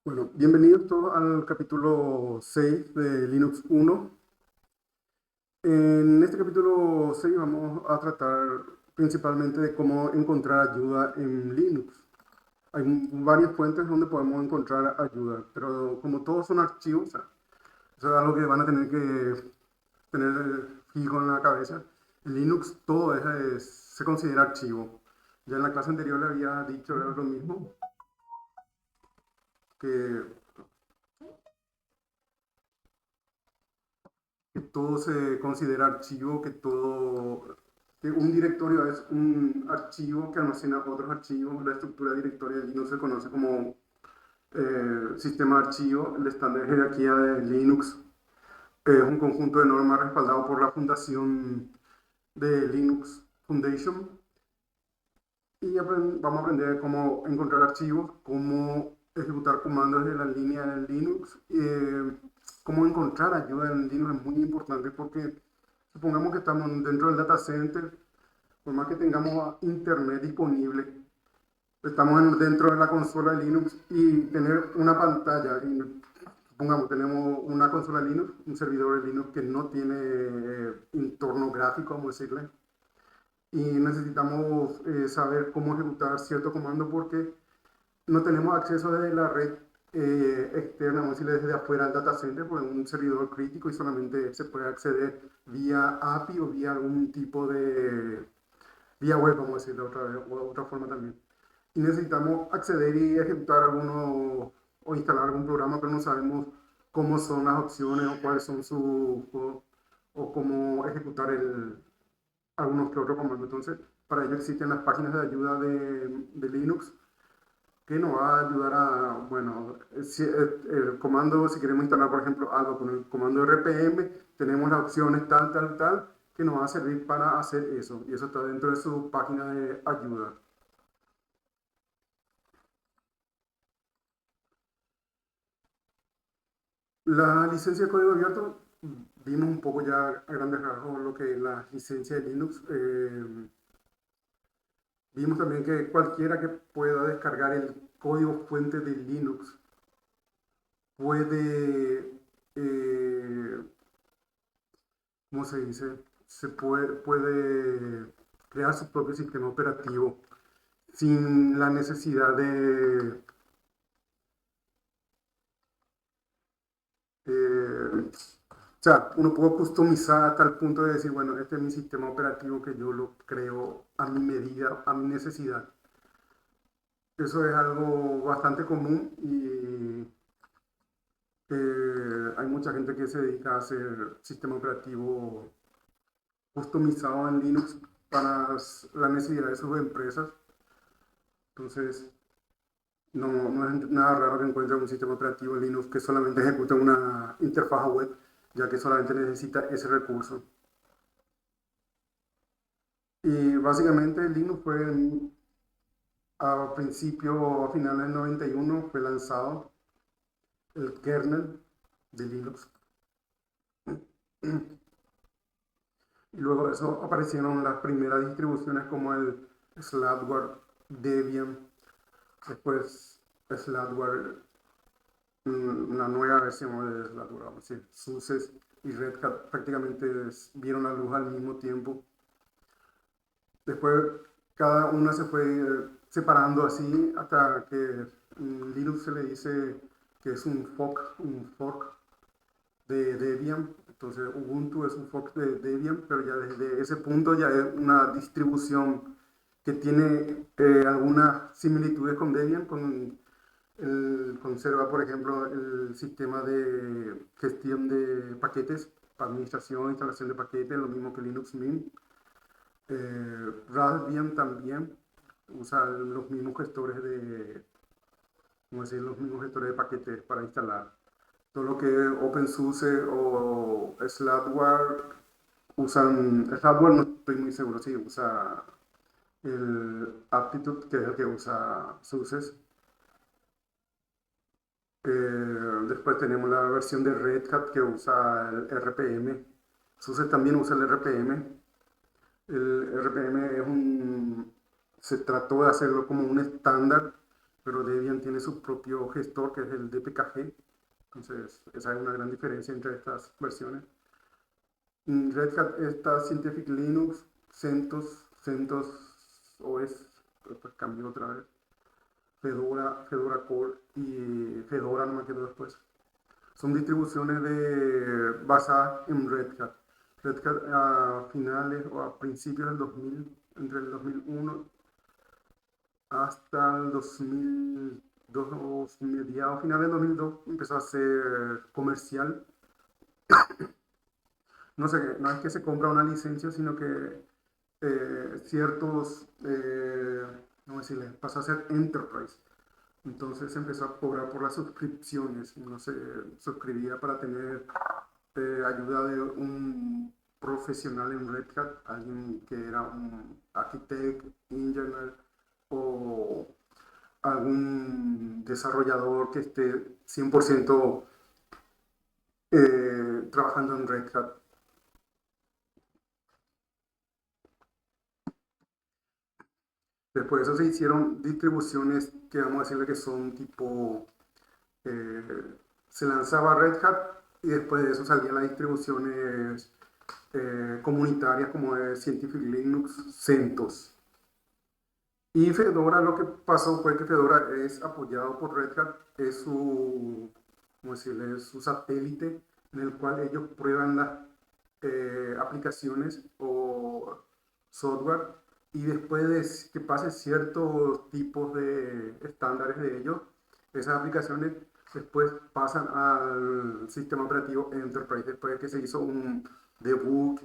Bueno, bienvenidos todos al capítulo 6 de Linux 1. En este capítulo 6 vamos a tratar principalmente de cómo encontrar ayuda en Linux. Hay varias fuentes donde podemos encontrar ayuda, pero como todos son archivos, o sea, eso es algo que van a tener que tener fijo en la cabeza. En Linux todo se considera archivo. Ya en la clase anterior le había dicho lo mismo, que todo se considera archivo, que un directorio es un archivo que almacena otros archivos. La estructura directoria de Linux se conoce como sistema de archivo. El estándar de jerarquía de Linux es un conjunto de normas respaldado por la fundación de Linux Foundation. Y vamos a aprender cómo encontrar archivos, cómo ejecutar comandos de la línea en Linux. Cómo encontrar ayuda en Linux es muy importante porque supongamos que estamos dentro del data center, por más que tengamos internet disponible, estamos dentro de la consola de Linux y tener una pantalla, y supongamos tenemos una consola de Linux, un servidor de Linux que no tiene entorno gráfico, vamos a decirle, y necesitamos saber cómo ejecutar cierto comando porque no tenemos acceso desde la red externa, vamos a decirle desde afuera al data center, por un servidor crítico y solamente se puede acceder vía API o vía algún tipo de vía web, vamos a decirlo otra vez, o de otra forma también. Y necesitamos acceder y ejecutar alguno o instalar algún programa, pero no sabemos cómo son las opciones o cuáles son o cómo ejecutar algunos que otros comandos. Entonces, para ello existen las páginas de ayuda de Linux que nos va a ayudar a, bueno, el comando, si queremos instalar, por ejemplo, algo con el comando RPM, tenemos las opciones tal, tal, tal, que nos va a servir para hacer eso. Y eso está dentro de su página de ayuda. La licencia de código abierto, vimos un poco ya a grandes rasgos lo que es la licencia de Linux. Vimos también que cualquiera que pueda descargar el código fuente de Linux puede, ¿cómo se dice? Puede crear su propio sistema operativo sin la necesidad o sea, uno puede customizar hasta el punto de decir, bueno, este es mi sistema operativo que yo lo creo a mi medida, a mi necesidad. Eso es algo bastante común y hay mucha gente que se dedica a hacer sistema operativo customizado en Linux para la necesidad de sus empresas. Entonces, no es nada raro que encuentren un sistema operativo en Linux que solamente ejecuta una interfaz web, ya que solamente necesita ese recurso. Y básicamente Linux fue a principio, a finales del 91, fue lanzado el kernel de Linux. Y luego de eso aparecieron las primeras distribuciones como el Slackware, Debian, después Slackware, una nueva versión de Slackware, vamos a decir, SUSE y Red Hat prácticamente vieron la luz al mismo tiempo. Después cada una se fue separando así hasta que en Linux se le dice que es un fork de Debian. Entonces Ubuntu es un fork de Debian, pero ya desde ese punto ya es una distribución que tiene algunas similitudes con Debian, conserva, por ejemplo, el sistema de gestión de paquetes para administración, instalación de paquetes, lo mismo que Linux Mint. Raspbian también usa los mismos gestores como decir, los mismos gestores de paquetes para instalar. Todo lo que es OpenSUSE o Slackware Slackware no estoy muy seguro si usa el Aptitude, que es el que usa SUSE. Después tenemos la versión de Red Hat que usa el RPM. SUSE también usa el RPM. El RPM se trató de hacerlo como un estándar, pero Debian tiene su propio gestor que es el DPKG. Entonces, esa es una gran diferencia entre estas versiones. Red Hat está Scientific Linux, CentOS OS, después cambió otra vez, Fedora Core y Fedora no me quedó después. Son distribuciones basadas en Red Hat. Red Hat a finales o a principios del 2000, entre el 2001 hasta el 2002, mediados finales del 2002, empezó a ser comercial. No sé, no es que se compra una licencia, sino que ciertos, ¿cómo decirle? Pasó a ser enterprise. Entonces se empezó a cobrar por las suscripciones. Uno se suscribía para tener ayuda de un profesional en Red Hat, alguien que era un architect, engineer o algún desarrollador que esté 100% trabajando en Red Hat. Después de eso se hicieron distribuciones que vamos a decirle que son tipo, se lanzaba Red Hat y después de eso salían las distribuciones comunitarias como es Scientific Linux, CentOS. Y Fedora, lo que pasó fue que Fedora es apoyado por Red Hat, es su, ¿cómo decirle? Es su satélite en el cual ellos prueban las aplicaciones o software y después de que pase ciertos tipos de estándares de ellos, esas aplicaciones después pasan al sistema operativo Enterprise. Después de que se hizo un debug,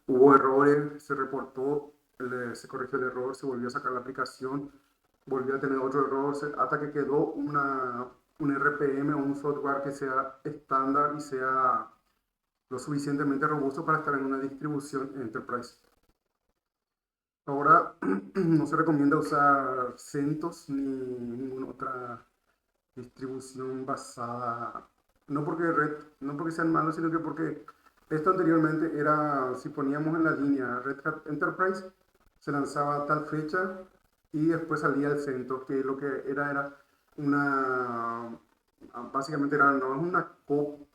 hubo errores, se reportó, se corrigió el error, se volvió a sacar la aplicación, volvió a tener otro error, hasta que quedó un RPM o un software que sea estándar y sea lo suficientemente robusto para estar en una distribución Enterprise. Ahora no se recomienda usar CentOS ni ninguna otra distribución basada, no porque sean malos, sino que porque esto anteriormente era, si poníamos en la línea Red Hat Enterprise, se lanzaba a tal fecha y después salía el CentOS, que lo que era una, básicamente era, no es una,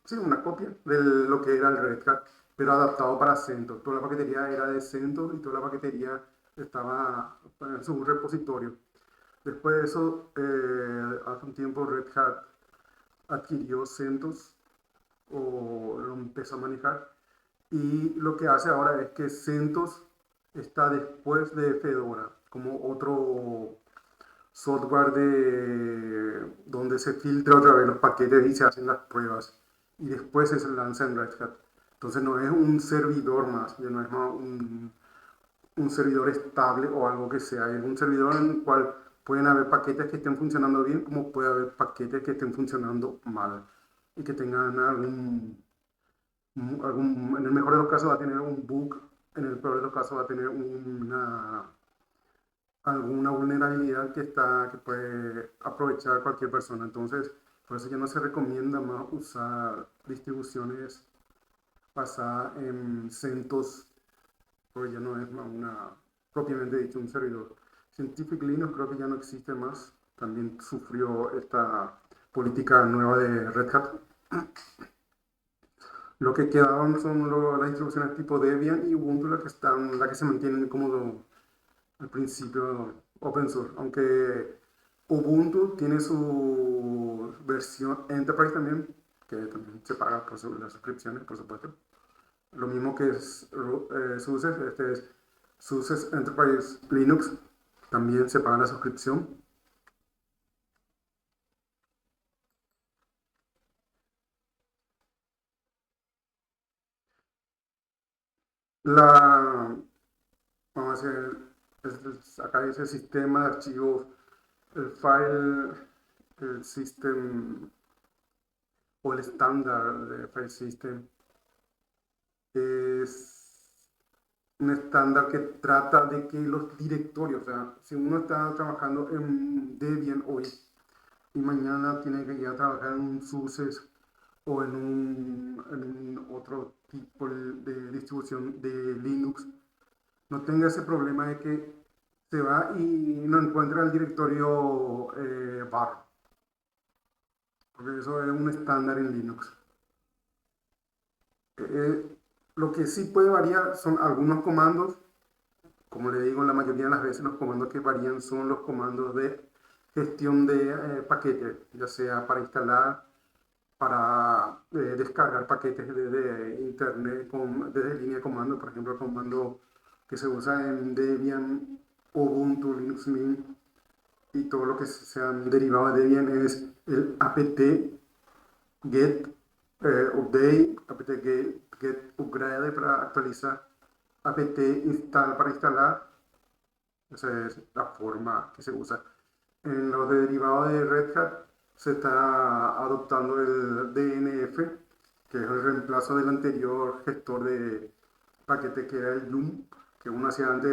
sí, una copia de lo que era el Red Hat, pero adaptado para CentOS. Toda la paquetería era de CentOS y toda la paquetería estaba en su repositorio. Después de eso, hace un tiempo Red Hat adquirió CentOS o lo empezó a manejar y lo que hace ahora es que CentOS está después de Fedora como otro software donde se filtra otra vez los paquetes y se hacen las pruebas y después se lanza en Red Hat. Entonces no es un servidor más, ya no es más un servidor estable o algo que sea. Es un servidor en el cual pueden haber paquetes que estén funcionando bien, como puede haber paquetes que estén funcionando mal y que tengan en el mejor de los casos va a tener un bug, en el peor de los casos va a tener alguna vulnerabilidad que puede aprovechar cualquier persona. Entonces, por eso ya no se recomienda más usar distribuciones basadas en CentOS, porque ya no es más propiamente dicho, un servidor. Scientific Linux creo que ya no existe más. También sufrió esta política nueva de Red Hat. Lo que quedaban son las distribuciones tipo Debian y Ubuntu, la que se mantienen como al principio open source. Aunque Ubuntu tiene su versión Enterprise también, que también se paga por las suscripciones, por supuesto. Lo mismo que es SUSE, este es SUSE Enterprise Linux, también se paga la suscripción. La, vamos a hacer, acá dice sistema de archivos, el file, el system o el estándar de file system es un estándar que trata de que los directorios, o sea, si uno está trabajando en Debian hoy y mañana tiene que ir a trabajar en un SUSE o en otro tipo de distribución de Linux, no tenga ese problema de que se va y no encuentra el directorio var, porque eso es un estándar en Linux. Eh, lo que sí puede variar son algunos comandos. Como le digo, la mayoría de las veces los comandos que varían son los comandos de gestión de paquetes, ya sea para instalar, para descargar paquetes de internet desde línea de comando, por ejemplo, el comando que se usa en Debian, Ubuntu, Linux Mint y todo lo que sea derivado de Debian es el apt get update, apt get upgrade para actualizar, apt install para instalar. Esa es la forma que se usa. En los derivados de Red Hat se está adoptando el DNF, que es el reemplazo del anterior gestor de paquete que era el Yum, que uno hacía antes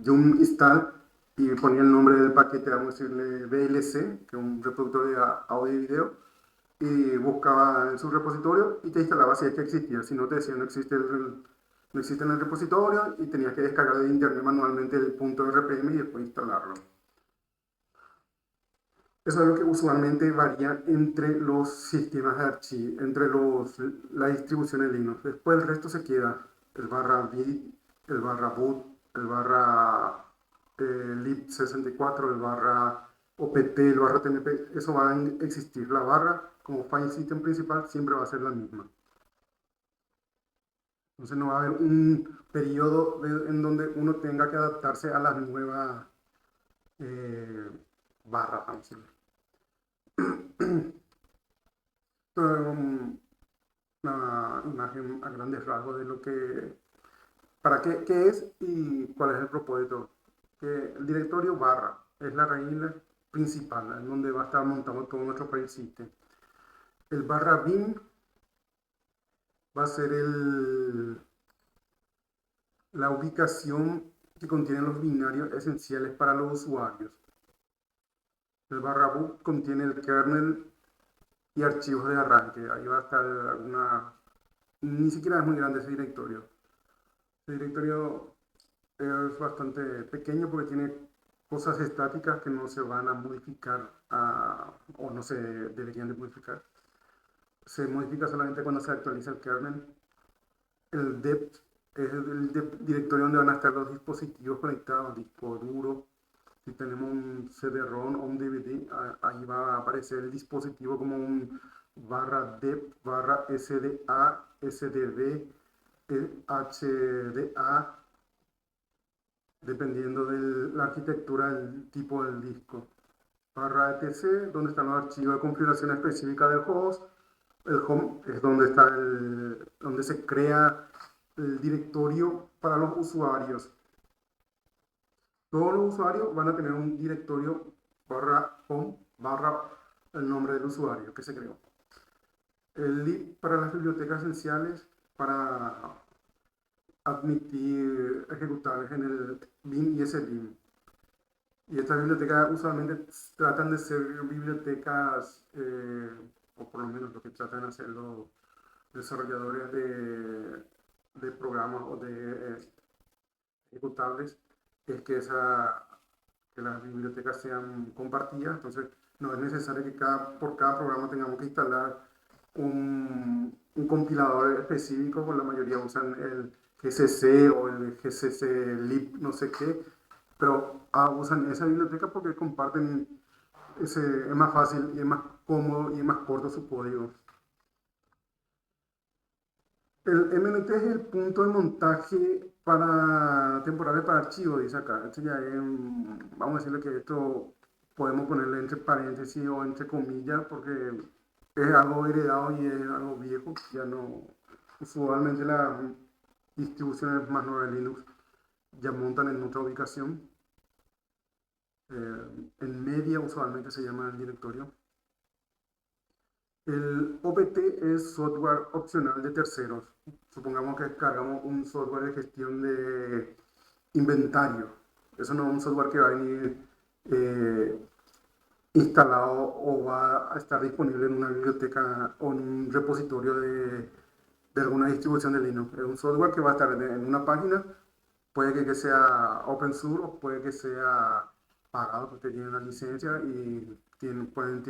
Yum install y ponía el nombre del paquete, vamos a decirle VLC, que es un reproductor de audio y video, y buscaba en su repositorio y te instalaba si es que existía. Si no te decía no existe no existe en el repositorio y tenías que descargar de internet manualmente el punto RPM y después instalarlo. Eso es lo que usualmente varía entre los sistemas de archivo, entre las distribuciones Linux. Después el resto se queda el barra bit, el barra boot, el barra lib64, el barra opt, el barra tmp. Eso va a existir. La barra como file system principal siempre va a ser la misma. Entonces no va a haber un periodo en donde uno tenga que adaptarse a las nuevas eh, barras, vamos a decirlo. Una imagen a grandes rasgos de lo que, para qué es y cuál es el propósito. Que el directorio barra es la raíz principal, en donde va a estar montado todo nuestro file system. El barra bin va a ser la ubicación que contiene los binarios esenciales para los usuarios. El barra boot contiene el kernel y archivos de arranque. Ahí va a estar alguna... Ni siquiera es muy grande ese directorio. El directorio es bastante pequeño porque tiene cosas estáticas que no se van a modificar o no se deberían de modificar. Se modifica solamente cuando se actualiza el kernel. El dep es el directorio donde van a estar los dispositivos conectados, disco duro. Si tenemos un CD-ROM o un DVD, ahí va a aparecer el dispositivo como un barra dep, barra SDA, SDB, HDA, dependiendo de la arquitectura del tipo del disco. Barra etc, donde están los archivos de configuración específica del host. El home es donde está donde se crea el directorio para los usuarios. Todos los usuarios van a tener un directorio barra home barra el nombre del usuario que se creó. El lib para las bibliotecas esenciales para admitir ejecutables en el bin y ese bin. Y estas bibliotecas usualmente tratan de ser bibliotecas, o por lo menos lo que tratan de hacer los desarrolladores de programas o de ejecutables, es que las bibliotecas sean compartidas. Entonces no es necesario que por cada programa tengamos que instalar un compilador específico, pues la mayoría usan el GCC o el GCC lib no sé qué, pero usan esa biblioteca porque comparten es más fácil y es más cómodo y es más corto su código. El MNT es el punto de montaje temporal para archivos, dice acá. Este ya es, vamos a decirle que esto podemos ponerle entre paréntesis o entre comillas porque es algo heredado y es algo viejo. Ya no, usualmente las distribuciones más nuevas de Linux ya montan en otra ubicación. En media usualmente se llama el directorio. El OPT es software opcional de terceros. Supongamos que descargamos un software de gestión de inventario. Eso no es un software que va a venir instalado o va a estar disponible en una biblioteca o en un repositorio de alguna distribución de Linux. Es un software que va a estar en una página Puede que sea open source o puede que sea pagado porque tienen una licencia y pueden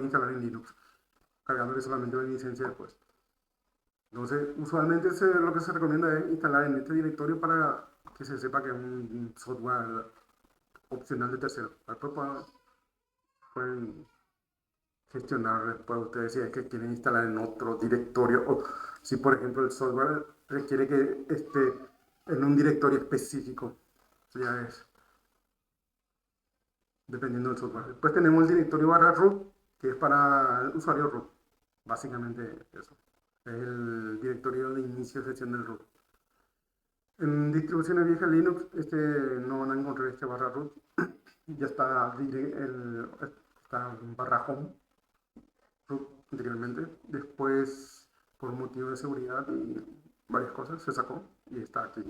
instalar en Linux, cargándole solamente la licencia después. Entonces, usualmente lo que se recomienda es instalar en este directorio para que se sepa que es un software opcional de tercero. Después pueden gestionar después ustedes si es que quieren instalar en otro directorio o si, por ejemplo, el software requiere que esté en un directorio específico. Eso ya es dependiendo del software. Después tenemos el directorio barra root, que es para el usuario root. Básicamente eso. Es el directorio de inicio de sesión del root. En distribuciones viejas Linux no van a encontrar este barra root. Ya está barra home root anteriormente. Después, por motivo de seguridad y varias cosas, se sacó y está aquí.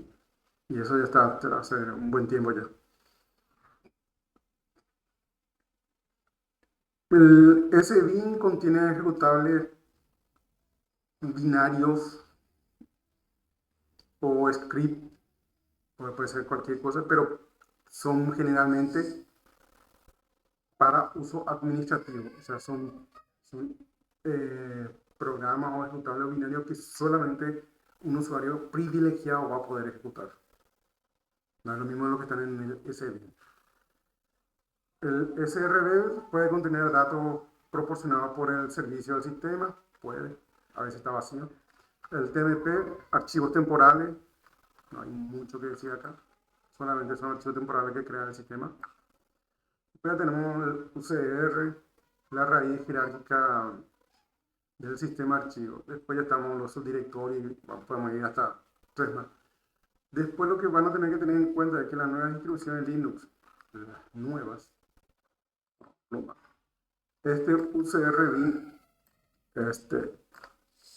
Y eso ya está hace un buen tiempo ya. El SBIN contiene ejecutables binarios o script, puede ser cualquier cosa, pero son generalmente para uso administrativo. O sea, son programas o ejecutables binarios que solamente un usuario privilegiado va a poder ejecutar. No es lo mismo de lo que están en el SBIN. El SRV puede contener datos proporcionados por el servicio del sistema, puede, a veces está vacío. El TMP, archivos temporales, no hay mucho que decir acá, solamente son archivos temporales que crea el sistema. Después tenemos el UCR, la raíz jerárquica del sistema archivo. Después ya estamos los subdirectorios, podemos ir hasta 3 más. Después lo que van a tener que tener en cuenta es que las nuevas distribuciones Linux, las nuevas, este UCR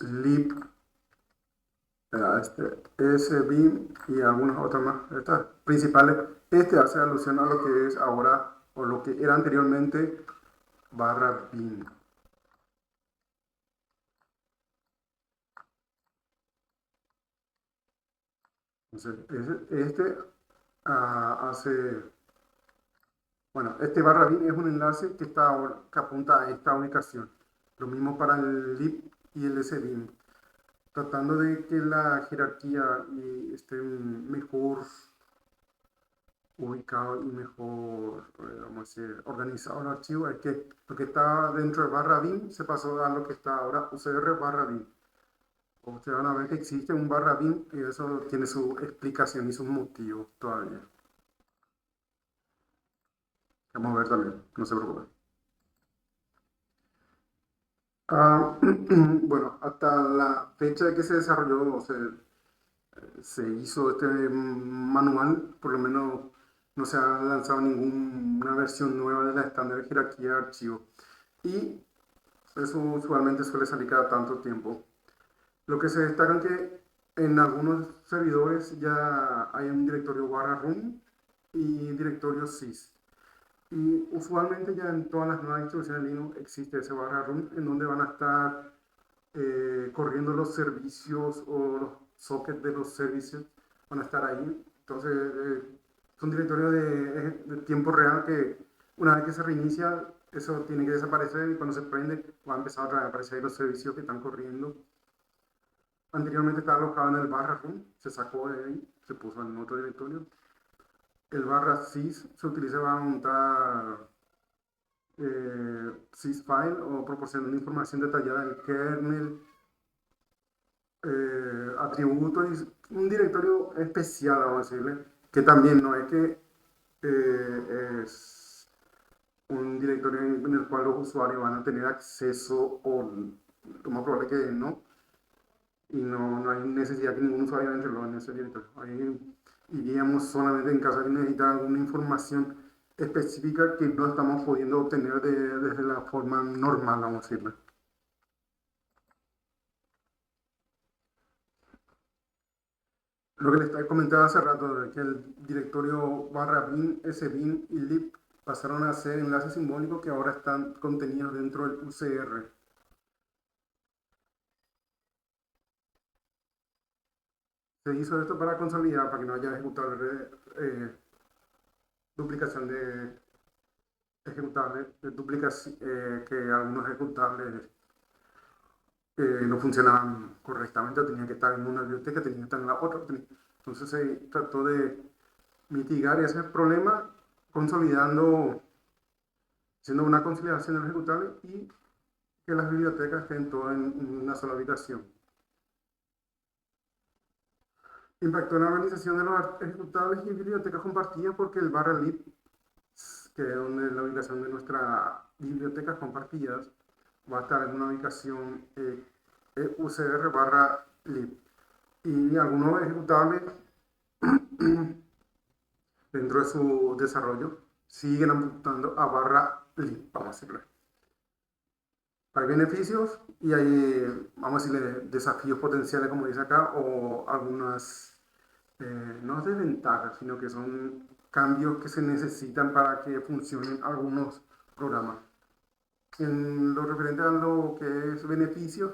lib, SBIN y algunas otras más, estas principales, hace alusión a lo que es ahora o lo que era anteriormente barra bin. Entonces, hace, bueno, este barra bin es un enlace que apunta a esta ubicación. Lo mismo para el lib y el sbin, tratando de que la jerarquía esté mejor ubicado y mejor, vamos a decir, organizado el archivo. Es que lo que está dentro de barra bin se pasó a lo que está ahora UCR barra bin. Ustedes van a ver que existe un barra bin y eso tiene su explicación y sus motivos todavía. Vamos a ver también, no se preocupen. Bueno, hasta la fecha de que se desarrolló, o se hizo este manual, por lo menos no se ha lanzado ninguna versión nueva de la estándar de jerarquía de archivos. Y eso usualmente suele salir cada tanto tiempo. Lo que se destaca es que en algunos servidores ya hay un directorio barra room y directorio sys. Y usualmente ya en todas las nuevas distribuciones de Linux existe ese barra room en donde van a estar corriendo los servicios o los sockets de los servicios, van a estar ahí. Entonces, es un directorio de tiempo real que una vez que se reinicia, eso tiene que desaparecer y cuando se prende va a empezar a aparecer los servicios que están corriendo. Anteriormente estaba alojado en el barra room, se sacó de ahí, se puso en otro directorio. El barra sys se utiliza para montar sysfile o proporcionar información detallada del kernel, atributos, un directorio especial, vamos a decirle, que también no es que es un directorio en el cual los usuarios van a tener acceso o lo más probable que no, y no hay necesidad que ningún usuario entre en ese directorio. Ahí iríamos solamente en caso de necesitar alguna información específica que no estamos pudiendo obtener desde la forma normal, vamos a decirle. Lo que les comentaba hace rato, de que el directorio barra bin, sbin y lib pasaron a ser enlaces simbólicos que ahora están contenidos dentro del UCR. Se hizo esto para consolidar, para que no haya ejecutable, duplicación de ejecutables, que algunos ejecutables no funcionaban correctamente, o tenían que estar en una biblioteca, tenían que estar en la otra. Entonces se trató de mitigar ese problema consolidando, haciendo una consolidación del ejecutable y que las bibliotecas estén todas en una sola ubicación. Impactó en la organización de los ejecutables y bibliotecas compartidas porque el barra lib, que es donde es la ubicación de nuestras bibliotecas compartidas, va a estar en una ubicación UCR barra lib. Y algunos ejecutables dentro de su desarrollo siguen apuntando a barra lib, vamos a decirlo. Hay beneficios y hay, vamos a decirle, desafíos potenciales, como dice acá, o algunas, no desventajas, sino que son cambios que se necesitan para que funcionen algunos programas. En lo referente a lo que es beneficios,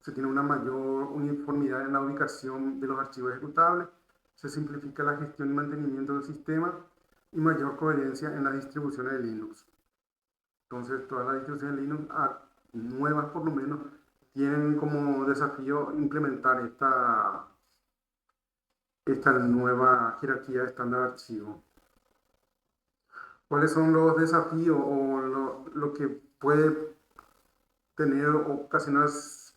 se tiene una mayor uniformidad en la ubicación de los archivos ejecutables, se simplifica la gestión y mantenimiento del sistema y mayor coherencia en las distribuciones de Linux. Entonces, todas las distribuciones de Linux, nuevas por lo menos, tienen como desafío implementar esta nueva jerarquía de estándar de archivo. ¿Cuáles son los desafíos o lo que puede tener o ocasionar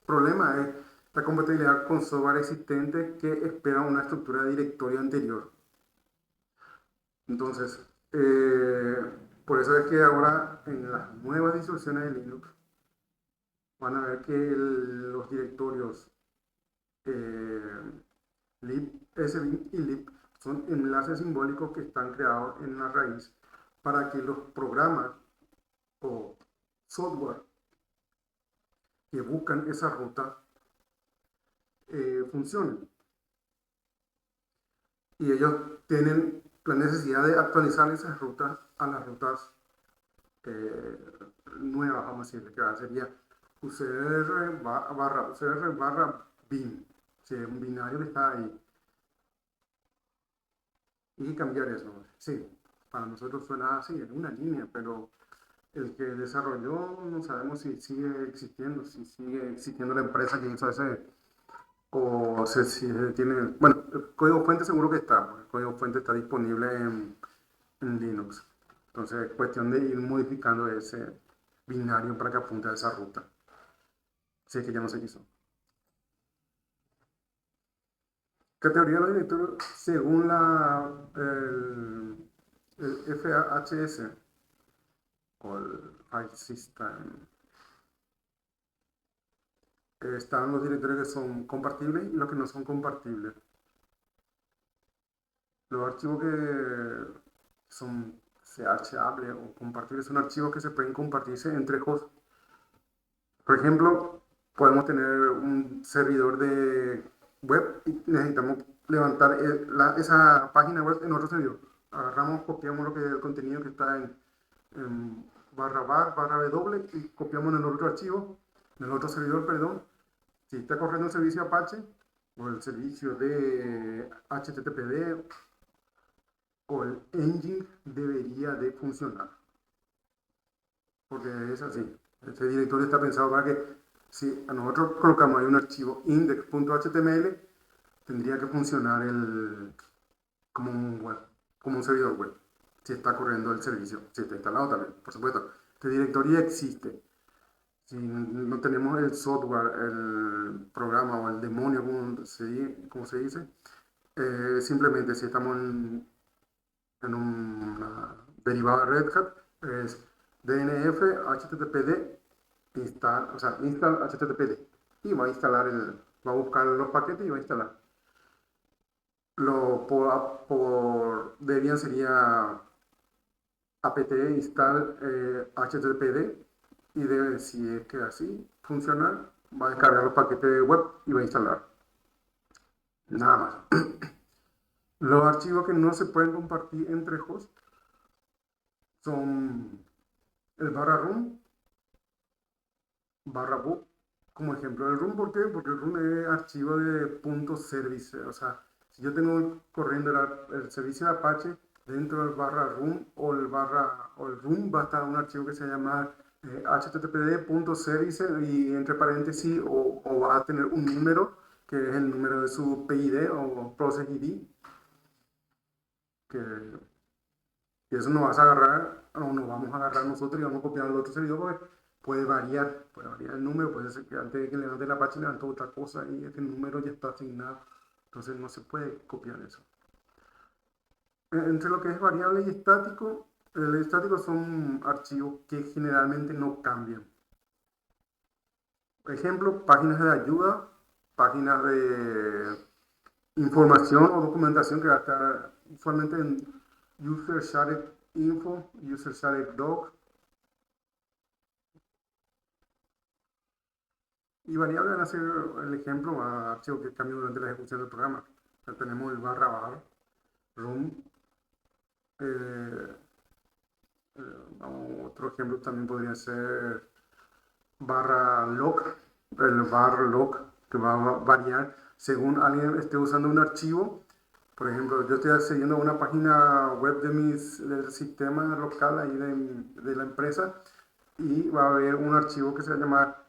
problemas? Es la compatibilidad con software existente que espera una estructura de directorio anterior. Entonces, por eso es que ahora en las nuevas distribuciones de Linux van a ver que los directorios lib, sbin y lib son enlaces simbólicos que están creados en la raíz para que los programas o software que buscan esa ruta funcionen. Y ellos tienen la necesidad de actualizar esas rutas a las rutas nuevas, vamos a decirle, que sería UCR barra bin, un binario que está ahí. Y cambiar eso. Sí, para nosotros suena así, en una línea, pero el que desarrolló no sabemos si sigue existiendo la empresa que hizo ese, o si tiene, bueno, el código fuente seguro que está, el código fuente está disponible en Linux. Entonces es cuestión de ir modificando ese binario para que apunte a esa ruta. Si es que ya no se quiso. Categoría de los directorios según el FHS o el File System. Están los directorios que son compartibles y los que no son compartibles. Los archivos que son searchables o compartibles son archivos que se pueden compartirse entre hosts. Por ejemplo, podemos tener un servidor de web y necesitamos levantar esa página web en otro servidor. Agarramos, copiamos el contenido que está en barra w y copiamos en el otro archivo, en el otro servidor, perdón. Si está corriendo un servicio Apache o el servicio de HTTPD o el engine debería de funcionar. Porque es así. Este directorio está pensado para que si a nosotros colocamos ahí un archivo index.html, tendría que funcionar como un servidor web. Si está corriendo el servicio, si está instalado también, por supuesto. Este directorio existe. Si no tenemos el software, el programa o el demonio, como se dice, simplemente si estamos en una derivada de Red Hat, es DNF HTTPD install, o sea, install HTTPD y va a instalar va a buscar los paquetes y va a instalar. Por Debian sería apt install HTTPD y si es que así funciona, va a descargar los paquetes de web y va a instalar. Nada más. Los archivos que no se pueden compartir entre hosts son el barra room, book, como ejemplo del room. ¿Por qué? Porque el room es archivo de .service, o sea, Si yo tengo corriendo el servicio de Apache, dentro del barra room o el room va a estar un archivo que se llama httpd.service y entre paréntesis o va a tener un número que es el número de su PID o Process ID, que, que eso no vas a agarrar, o no vamos a agarrar nosotros y vamos a copiar al otro servidor porque puede variar el número, puede ser que antes de que levante la página levantó otra cosa y este número ya está asignado, entonces no se puede copiar eso. Entre lo que es variable y estático, el estático son archivos que generalmente no cambian. Por ejemplo, páginas de ayuda, páginas de información o documentación que va a estar usualmente en user shared info, user shared doc. Y variable van a ser el ejemplo a archivos que cambian durante la ejecución del programa. Ya tenemos el barra bar, room. Eh, otro ejemplo también podría ser barra log, el bar log, que va a variar según alguien esté usando un archivo. Por ejemplo, yo estoy accediendo a una página web del sistema local ahí de la empresa y va a haber un archivo que se va a llamar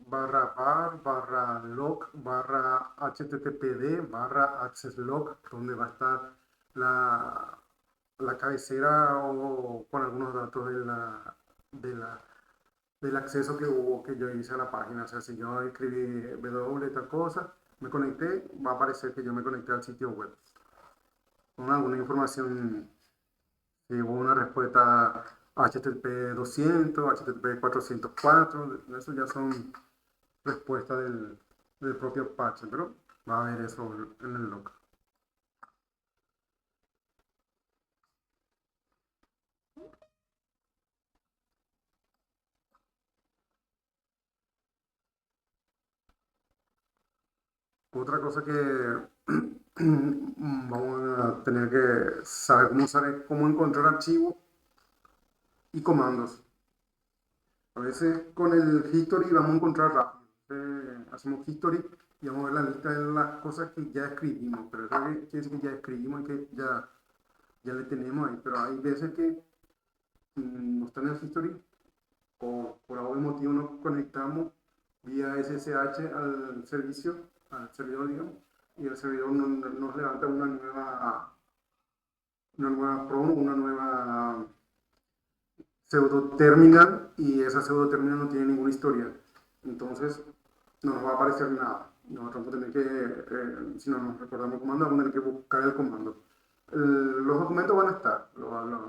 barra bar, barra log, barra httpd, barra access log, donde va a estar la cabecera o con algunos datos de la, del acceso que hubo que yo hice a la página. O sea, si yo escribí www tal cosa, me conecté, va a aparecer que yo me conecté al sitio web. Con alguna información, si hubo una respuesta HTTP 200, HTTP 404, eso ya son respuestas del propio patch, pero va a haber eso en el log. Otra cosa que vamos a tener que saber cómo usar es cómo encontrar archivos y comandos. A veces con el history vamos a encontrar rápido. Hacemos history y vamos a ver la lista de las cosas que ya escribimos, pero eso quiere decir que ya escribimos y que ya le tenemos ahí. Pero hay veces que no está en el history o por algún motivo nos conectamos vía SSH al servidor, digamos, y el servidor nos levanta una nueva PROM, una nueva pseudo terminal y esa pseudo terminal no tiene ninguna historia. Entonces no nos va a aparecer nada. Nosotros vamos a tener que, si no nos recordamos el comando, vamos a tener que buscar el comando. Los documentos van a estar,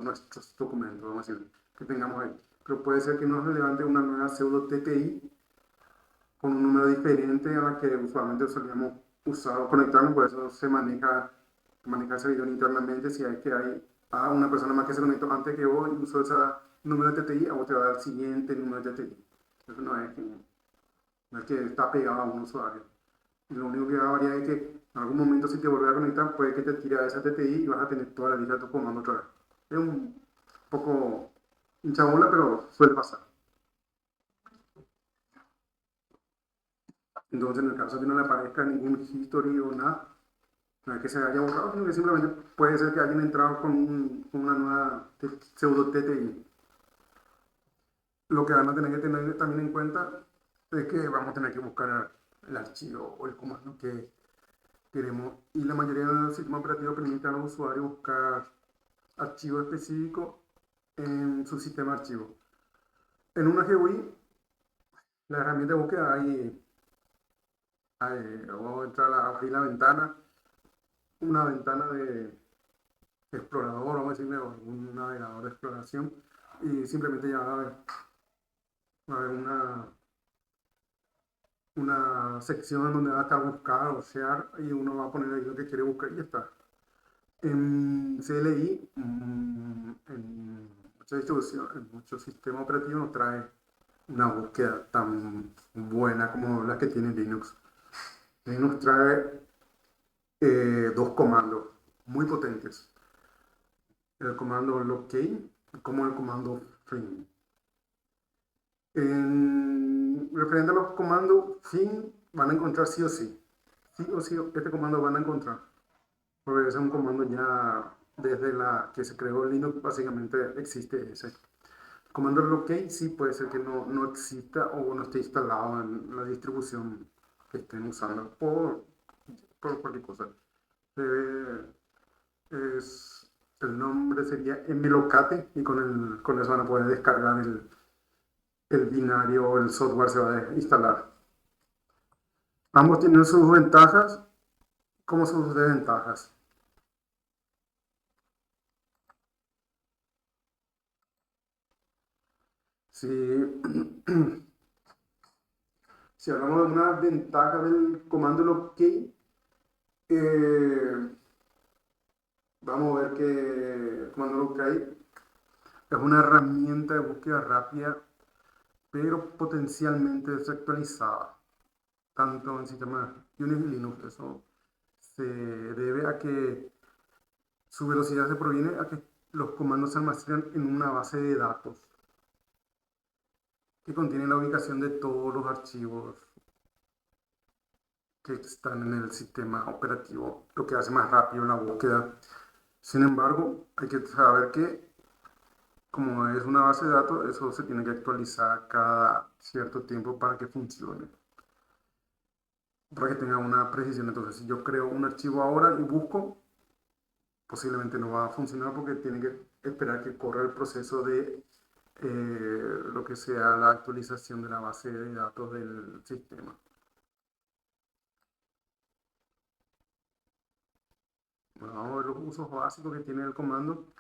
nuestros documentos, vamos a decir, que tengamos ahí. Pero puede ser que nos levante una nueva pseudo TTI con un número diferente a la que usualmente solíamos usar o conectarnos, por eso maneja el servidor internamente. Si hay que hay una persona más que se conectó antes que vos y usó ese número de TTI, a vos te va a dar el siguiente número de TTI. Eso no es que está pegado a un usuario. Y lo único que va a variar es que en algún momento si te vuelve a conectar puede que te tire a esa TTI y vas a tener toda la lista de tu comando otra vez. Es un poco hinchabola, pero suele pasar. Entonces, en el caso de que no le aparezca ningún history o nada, no es que se haya borrado, sino que simplemente puede ser que alguien entrado con una nueva pseudo TTI. Lo que van a tener que tener también en cuenta es que vamos a tener que buscar el archivo o el comando que queremos. Y la mayoría de los sistemas operativos permiten a los usuarios buscar archivos específicos en su sistema de archivos. En una GUI, la herramienta de búsqueda vamos a entrar a abrir la ventana, una ventana de explorador, vamos a decirle, o un navegador de exploración, y simplemente ya va a haber una sección donde va a estar buscar o share y uno va a poner ahí lo que quiere buscar y ya está. En CLI, en muchas distribuciones, en muchos sistemas operativos no trae una búsqueda tan buena como la que tiene Linux. Linux trae dos comandos muy potentes. El comando locale como el comando fin. En referente a los comandos fin, van a encontrar sí o sí. Sí o sí, este comando van a encontrar. Porque ese es un comando ya desde la que se creó Linux, básicamente existe ese. El comando locate sí puede ser que no exista o no esté instalado en la distribución que estén usando por cualquier cosa. Eh, el nombre sería mlocate y con eso van a poder descargar el binario o el software se va a instalar. Ambos tienen sus ventajas como sus desventajas. Si, si hablamos de una ventaja del comando locate, eh, vamos a ver que el comando locate es una herramienta de búsqueda rápida, pero potencialmente desactualizada, tanto en sistemas Unix y Linux. Eso se debe a que su velocidad se proviene a que los comandos se almacenan en una base de datos que contiene la ubicación de todos los archivos que están en el sistema operativo, lo que hace más rápido la búsqueda. Sin embargo, hay que saber que como es una base de datos, eso se tiene que actualizar cada cierto tiempo para que funcione, para que tenga una precisión. Entonces, si yo creo un archivo ahora y busco, posiblemente no va a funcionar porque tiene que esperar que corra el proceso de lo que sea la actualización de la base de datos del sistema. Bueno, vamos a ver los usos básicos que tiene el comando.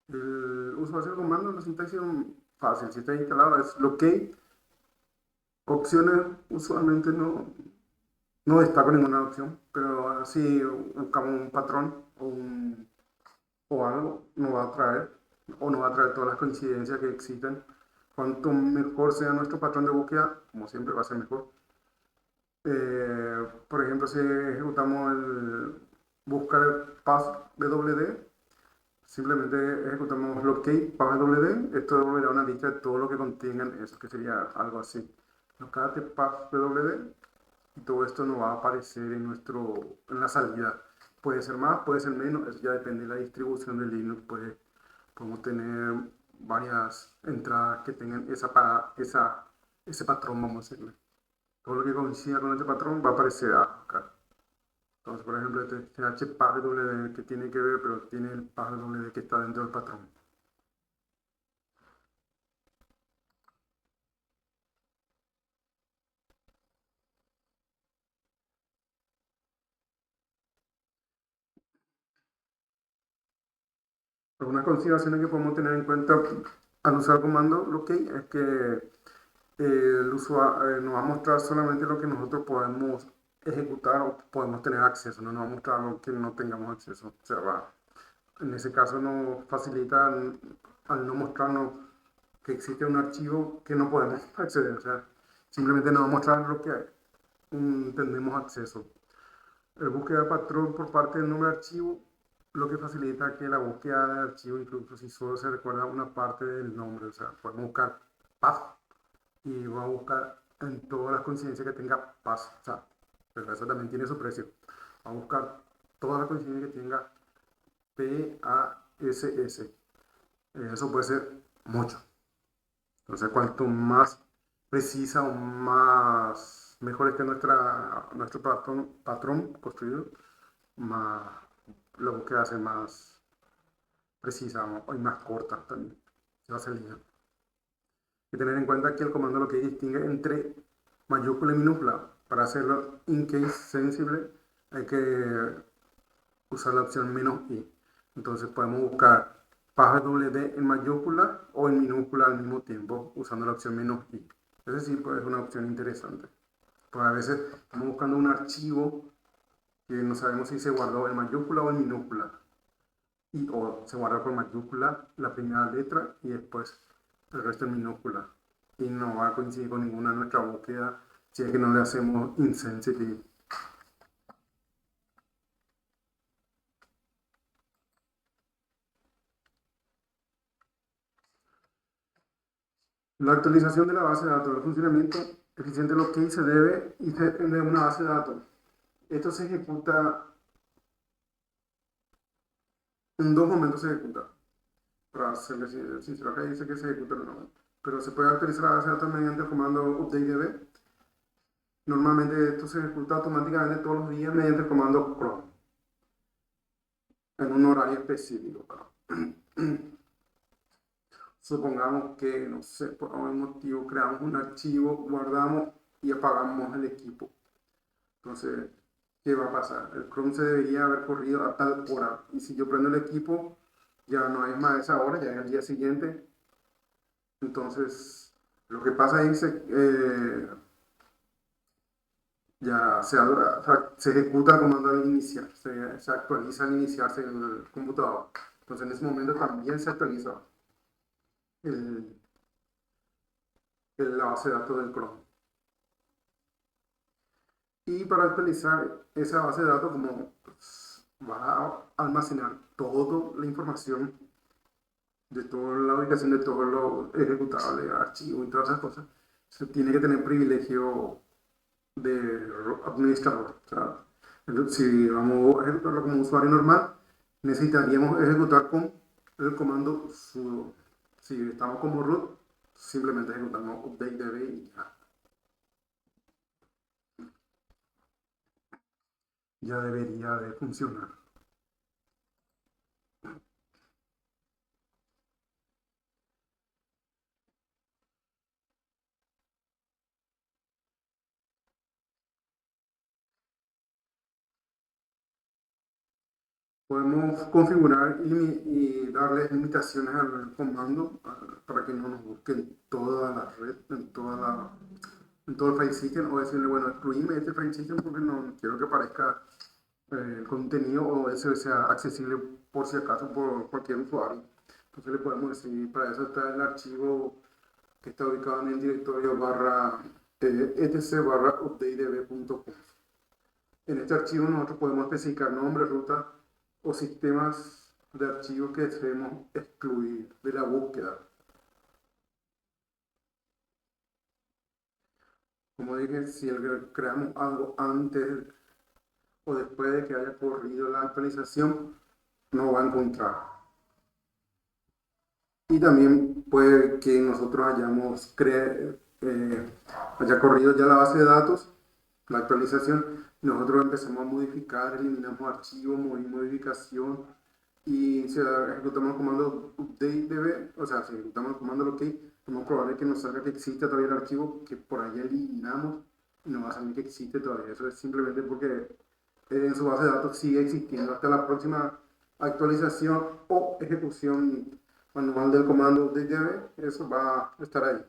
El uso básico del comando, la sintaxis es fácil. Si está instalado es locate. Opciones usualmente no destaco ninguna opción, pero si buscamos un patrón o algo, nos va a traer o nos va a traer todas las coincidencias que existen. Cuanto mejor sea nuestro patrón de búsqueda, como siempre va a ser mejor. Por ejemplo, si ejecutamos el buscar el path.wd, simplemente ejecutamos locate path.wd, esto devolverá una lista de todo lo que contengan eso, que sería algo así. Locate path.wd y todo esto nos va a aparecer en la salida. Puede ser más, puede ser menos, eso ya depende de la distribución de Linux. Podemos tener varias entradas que tengan ese patrón, vamos a decirle. Todo lo que coincida con ese patrón va a aparecer acá. Entonces, por ejemplo, este hpathwd que tiene que ver, pero tiene el pathwd que está dentro del patrón. Algunas consideraciones que podemos tener en cuenta al usar el comando locate es que el usuario nos va a mostrar solamente lo que nosotros podemos ejecutar o podemos tener acceso, no nos va a mostrar lo que no tengamos acceso. O sea, en ese caso nos facilita al no mostrarnos que existe un archivo que no podemos acceder. O sea, simplemente nos va a mostrar lo que tenemos acceso. El búsqueda de patrón por parte del nombre de archivo, lo que facilita que la búsqueda de archivo, incluso si solo se recuerda una parte del nombre, o sea, podemos buscar path y va a buscar en todas las coincidencias que tenga paz. O sea, pero eso también tiene su precio. Va a buscar todas las coincidencias que tenga PASS. Eso puede ser mucho. Entonces, cuanto más precisa o más mejor esté nuestro patrón construido, más la búsqueda ser más precisa y más corta también. La salida. Hay que tener en cuenta que el comando lo que distingue entre mayúscula y minúscula. Para hacerlo in case sensible hay que usar la opción "-i". Entonces podemos buscar "-wd" en mayúscula o en minúscula al mismo tiempo usando la opción "-i". Es decir, pues es una opción interesante. Pues a veces estamos buscando un archivo que no sabemos si se guardó en mayúscula o en minúscula. O se guarda con mayúscula la primera letra y después el resto en minúscula. Y no va a coincidir con ninguna de nuestra búsqueda si es que no le hacemos insensitive. La actualización de la base de datos, el funcionamiento eficiente de lo que se debe y de una base de datos. Esto se ejecuta en dos momentos, se ejecuta. Para serles sincero, acá dice que se ejecuta en un momento. Pero se puede actualizar la base de datos mediante el comando updatedb. Normalmente esto se ejecuta automáticamente todos los días mediante el comando cron en un horario específico. Supongamos que, no sé, por algún motivo creamos un archivo, guardamos y apagamos el equipo. Entonces, ¿qué va a pasar? El Chrome se debería haber corrido a tal hora. Y si yo prendo el equipo, ya no es más esa hora, ya es el día siguiente. Entonces, lo que pasa es que ya se ejecuta el comando al iniciar, se actualiza al iniciarse en el computador. Entonces, en ese momento también se actualiza el, la base de datos del Chrome. Y para actualizar esa base de datos, como pues, va a almacenar toda la información de toda la ubicación de todos los ejecutables, archivos y todas esas cosas, se tiene que tener privilegio de administrador. O sea, si vamos a ejecutarlo como usuario normal, necesitaríamos ejecutar con el comando sudo. Si estamos como root, simplemente ejecutamos updatedb y ya debería de funcionar. Podemos configurar y darle limitaciones al comando para que no nos busque en toda la red, en todo el file system, o decirle, bueno, excluíme este file system porque no quiero que aparezca el contenido o eso sea accesible por si acaso por cualquier usuario. Entonces le podemos decir, para eso está el archivo que está ubicado en el directorio barra etc barra updatedb.conf. En este archivo nosotros podemos especificar nombre, ruta o sistemas de archivos que deseemos excluir de la búsqueda. Como dije, si creamos algo antes o después de que haya corrido la actualización, no va a encontrar. Y también puede que nosotros haya corrido ya la base de datos, la actualización, nosotros empezamos a modificar, eliminamos archivos, modificación y si ejecutamos el comando updatedb, o sea, si ejecutamos el comando OK, es más probable que nos salga que existe todavía el archivo que por ahí eliminamos y no va a salir que existe todavía. Eso es simplemente porque en su base de datos sigue existiendo hasta la próxima actualización o ejecución manual del comando updatedb, eso va a estar ahí.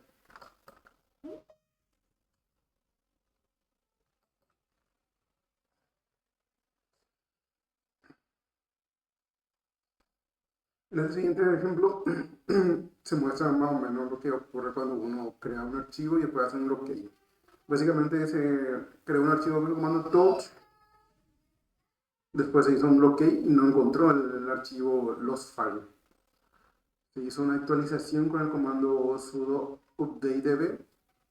En el siguiente ejemplo se muestra más o menos lo que ocurre cuando uno crea un archivo y después hace un bloqueo. Básicamente se creó un archivo con el comando touch, después se hizo un bloqueo y no encontró el archivo lost file. Se hizo una actualización con el comando sudo updatedb,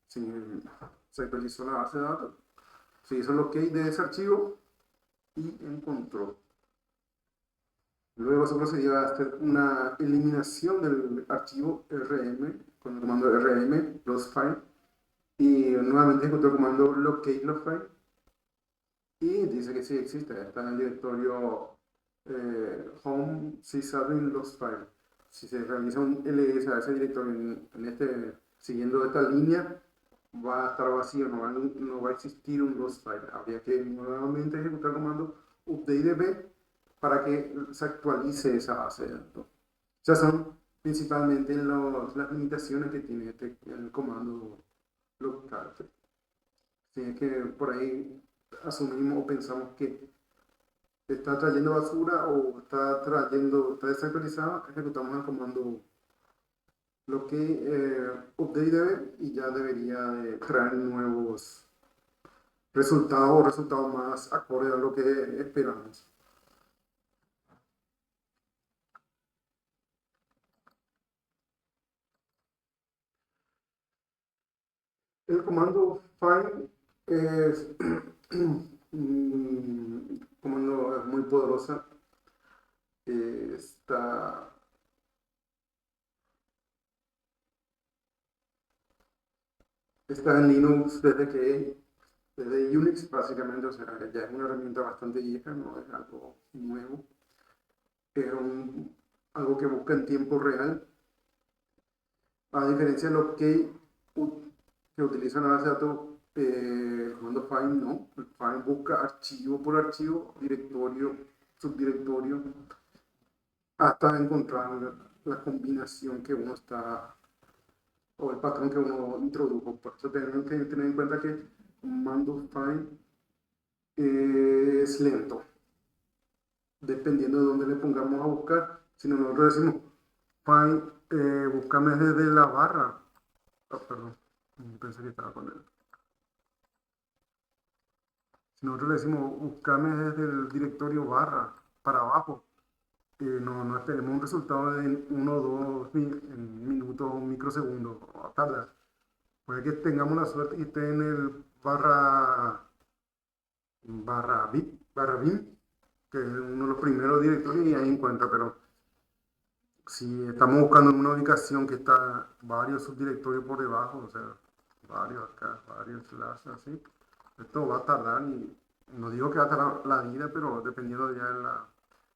se actualizó la base de datos, se hizo el bloqueo de ese archivo y encontró. Luego se procedió a hacer una eliminación del archivo rm con el comando rm lost file y nuevamente ejecutó el comando locate lost file y dice que sí existe, está en el directorio home sysadmin lost file. Si se realiza un ls a ese directorio siguiendo esta línea, va a estar vacío, no va a existir un lost file. Habría que nuevamente ejecutar el comando updatedb para que se actualice esa base de datos. O sea, son principalmente las limitaciones que tiene el comando local. Si es que por ahí asumimos o pensamos que está trayendo basura o está desactualizado, ejecutamos el comando lo que update y ya debería de traer nuevos resultados más acorde a lo que esperamos. El comando find es un comando muy poderosa. Está, está en Linux desde Unix básicamente, o sea, ya es una herramienta bastante vieja, no es algo nuevo. Es algo que busca en tiempo real. A diferencia de lo que utiliza la base de datos, el comando find no. El find busca archivo por archivo, directorio, subdirectorio, hasta encontrar la combinación que uno está, o el patrón que uno introdujo. Por eso tenemos que tener en cuenta que el comando find es lento, dependiendo de dónde le pongamos a buscar. Si no, nosotros decimos find, búscame desde la barra. Oh, perdón, pensé que estaba con él. Si nosotros le decimos buscame desde el directorio barra para abajo, no esperemos un resultado en 1 o 2 minutos o microsegundos, o tarda. Puede que tengamos la suerte y esté en el barra bin, que es uno de los primeros directorios y ahí encuentra, pero si estamos buscando en una ubicación que está varios subdirectorios por debajo, o sea, varios acá, varios slash así, esto va a tardar y no digo que va a tardar la vida, pero dependiendo ya de la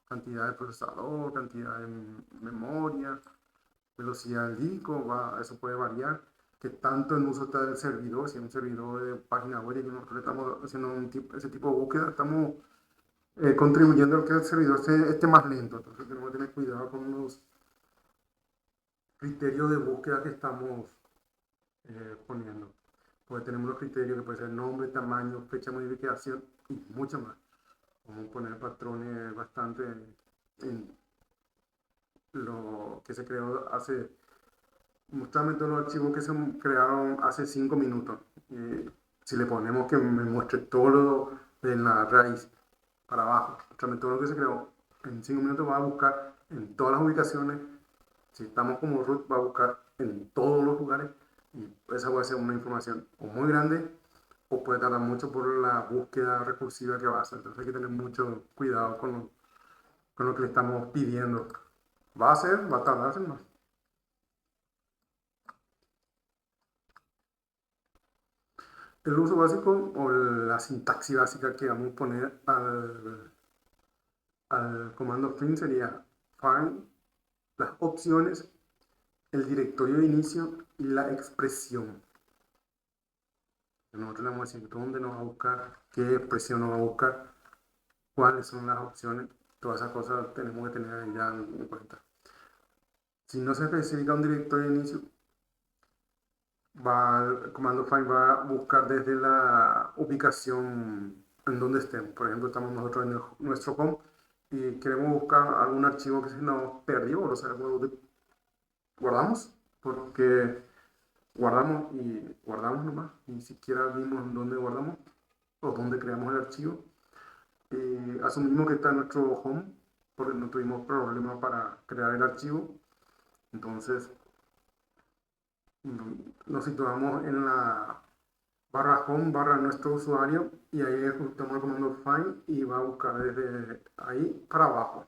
cantidad de procesador, cantidad de memoria, velocidad del disco, eso puede variar. Que tanto en uso está el servidor, si es un servidor de página web y nosotros estamos haciendo ese tipo de búsqueda, estamos contribuyendo a que el servidor esté más lento. Entonces tenemos que tener cuidado con los criterios de búsqueda que estamos poniendo. Pues tenemos los criterios que pueden ser nombre, tamaño, fecha de modificación y mucho más. Vamos a poner patrones bastante en lo que se creó hace, mostrarme todos los archivos que se crearon hace 5 minutos. Si le ponemos que me muestre todo lo de la raíz para abajo, mostrarme todo lo que se creó, en 5 minutos va a buscar en todas las ubicaciones. Si estamos como root, va a buscar en todos los lugares y esa puede ser una información o muy grande o puede tardar mucho por la búsqueda recursiva que va a hacer. Entonces hay que tener mucho cuidado con lo que le estamos pidiendo. Va a ser, va a tardarse más. El uso básico o la sintaxis básica que vamos a poner al comando find sería find las opciones, el directorio de inicio y la expresión. Nosotros le vamos a decir dónde nos va a buscar, qué expresión nos va a buscar, cuáles son las opciones, todas esas cosas tenemos que tener ya en cuenta. Si no se especifica un directorio de inicio, el comando find va a buscar desde la ubicación en donde estemos. Por ejemplo, estamos nosotros en nuestro home y queremos buscar algún archivo que se nos perdió, o sea, guardamos, porque guardamos y guardamos nomás, ni siquiera vimos en dónde guardamos o dónde creamos el archivo. Asumimos que está en nuestro home porque no tuvimos problema para crear el archivo. Entonces nos situamos en la barra home, barra nuestro usuario y ahí ejecutamos el comando find y va a buscar desde ahí para abajo.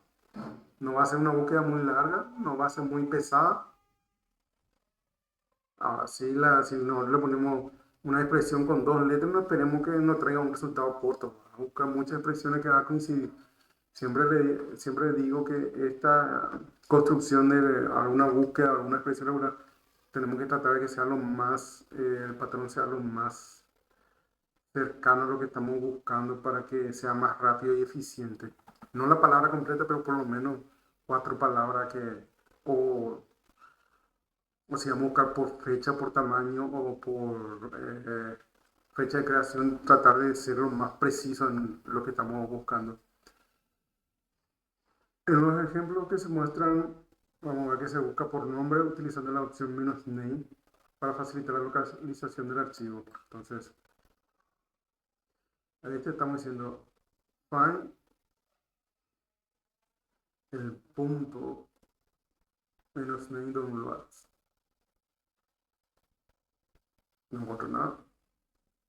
No va a ser una búsqueda muy larga, no va a ser muy pesada. Si no le ponemos una expresión con 2 letras, no esperemos que nos traiga un resultado corto. Va a buscar muchas expresiones que va a coincidir. Siempre digo que esta construcción de alguna búsqueda, alguna expresión regular, tenemos que tratar de que sea el patrón sea lo más cercano a lo que estamos buscando para que sea más rápido y eficiente. No la palabra completa, pero por lo menos 4 palabras o, o si vamos a buscar por fecha, por tamaño o por fecha de creación, tratar de ser lo más preciso en lo que estamos buscando. En los ejemplos que se muestran, vamos a ver que se busca por nombre utilizando la opción "-name" para facilitar la localización del archivo. Entonces, ahí te estamos diciendo find el punto "-name downloads". no encuentro nada.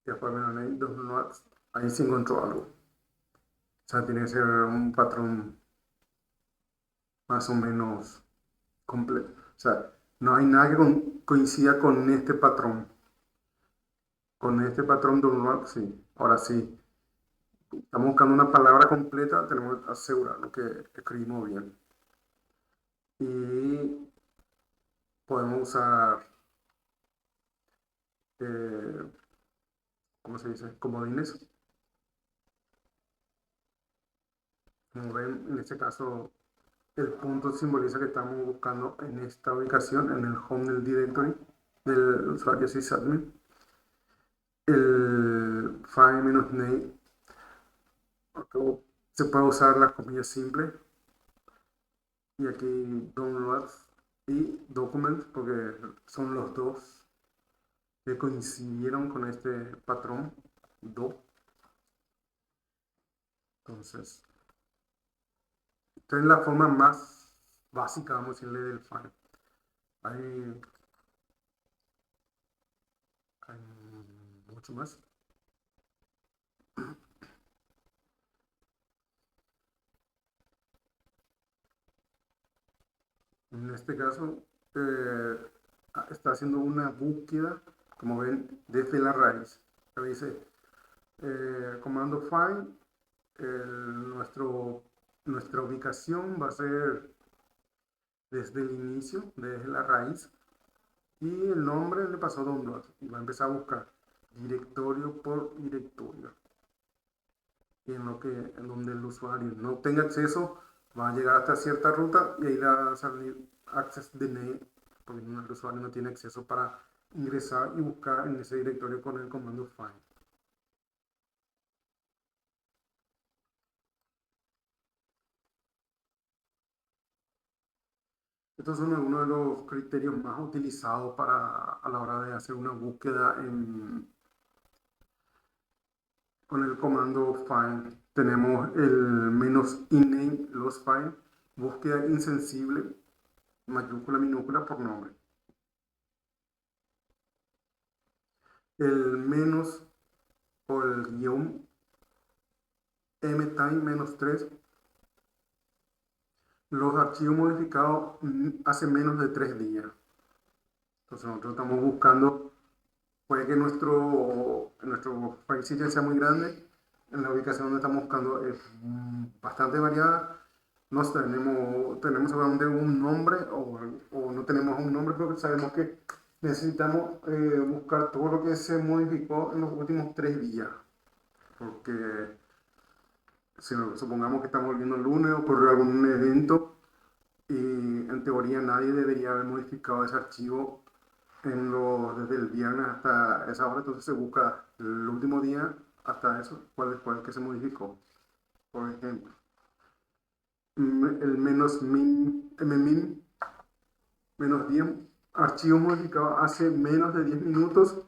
Y después menos name, downloads, ahí sí encontró algo. O sea, tiene que ser un patrón más o menos completo. O sea, no hay nada que coincida con este patrón. Con este patrón download, sí. Ahora sí, estamos buscando una palabra completa, tenemos que asegurarnos que escribimos bien. Y podemos usar, eh, ¿cómo se dice? Comodines. Como ven, en este caso, el punto simboliza que estamos buscando en esta ubicación, en el home del directory del usuario sysadmin. El file-name, se puede usar las comillas simples. Y aquí downloads y documents, porque son los dos que coincidieron con este patrón do. Entonces, esta es la forma más básica, vamos a decirle, del file. Hay, hay mucho más. En este caso, eh, está haciendo una búsqueda, como ven, desde la raíz. Le dice comando find, nuestra ubicación va a ser desde el inicio, desde la raíz, y el nombre le pasó a download y va a empezar a buscar directorio por directorio. Y en donde el usuario no tenga acceso, va a llegar hasta cierta ruta y ahí le va a salir access denied, porque el usuario no tiene acceso para ingresar y buscar en ese directorio con el comando find. Estos son algunos de los criterios más utilizados a la hora de hacer una búsqueda con el comando find. Tenemos el -inName lost find, búsqueda insensible, mayúscula, minúscula por nombre. El menos o el guión mtime -3, los archivos modificados hace menos de 3 días. Entonces nosotros estamos buscando, puede que nuestro file system sea muy grande, en la ubicación donde estamos buscando es bastante variada. No tenemos seguramente un nombre o no tenemos un nombre, pero sabemos que necesitamos buscar todo lo que se modificó en los últimos 3 días. Porque si supongamos que estamos volviendo el lunes, ocurrió algún evento y en teoría nadie debería haber modificado ese archivo desde el viernes hasta esa hora, entonces se busca el último día hasta eso, cuál fue el que se modificó. Por ejemplo, el mmin -10, archivo modificado hace menos de 10 minutos,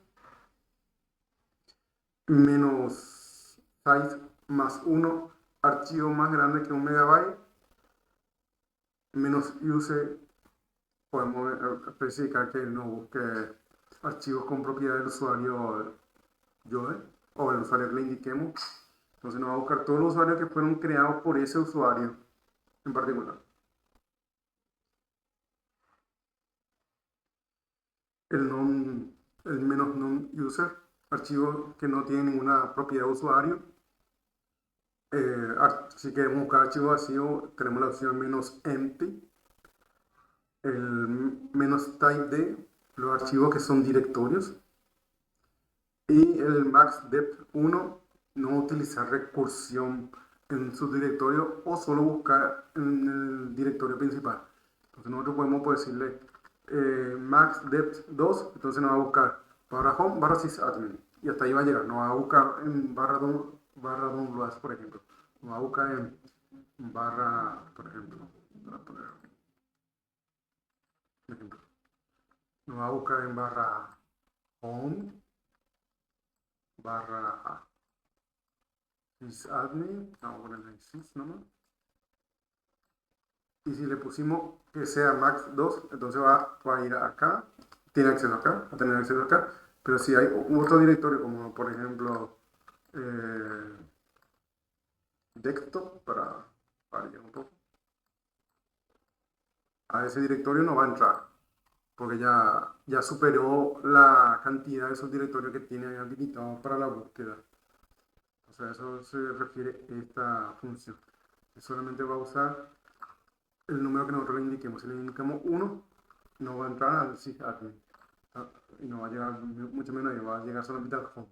menos size +1, archivo más grande que 1 MB, menos use, podemos especificar que no busque archivos con propiedad del usuario Joe o el usuario que le indiquemos. Entonces nos va a buscar todos los usuarios que fueron creados por ese usuario en particular. El, non, el menos non-user, archivo que no tiene ninguna propiedad de usuario. Si queremos buscar archivo vacío, tenemos la opción -empty. El -typed, los archivos que son directorios. Y el maxdep1, no utilizar recursión en su directorio o solo buscar en el directorio principal. Entonces nosotros podemos decirle maxdep2, entonces nos va a buscar /home /sysadmin y hasta ahí va a llegar. No va a buscar en /downloads, por ejemplo. Nos va a buscar en por ejemplo, para poner un ejemplo. Nos va a buscar en /home sysadmin, vamos a ponerle sys nomás. Y si le pusimos que sea max 2, entonces va a ir acá, tiene acceso acá, va a tener acceso acá, Pero si hay otro directorio, como por ejemplo eh, desktop, para variar un poco, a ese directorio no va a entrar, porque ya superó la cantidad de subdirectorios que tiene habilitado para la búsqueda. O sea, eso se refiere a esta función. Que solamente va a usar el número que nosotros le indiquemos. Si le indicamos 1, no va a entrar al sysadmin. Y no va a llegar mucho menos, y va a llegar solamente al home.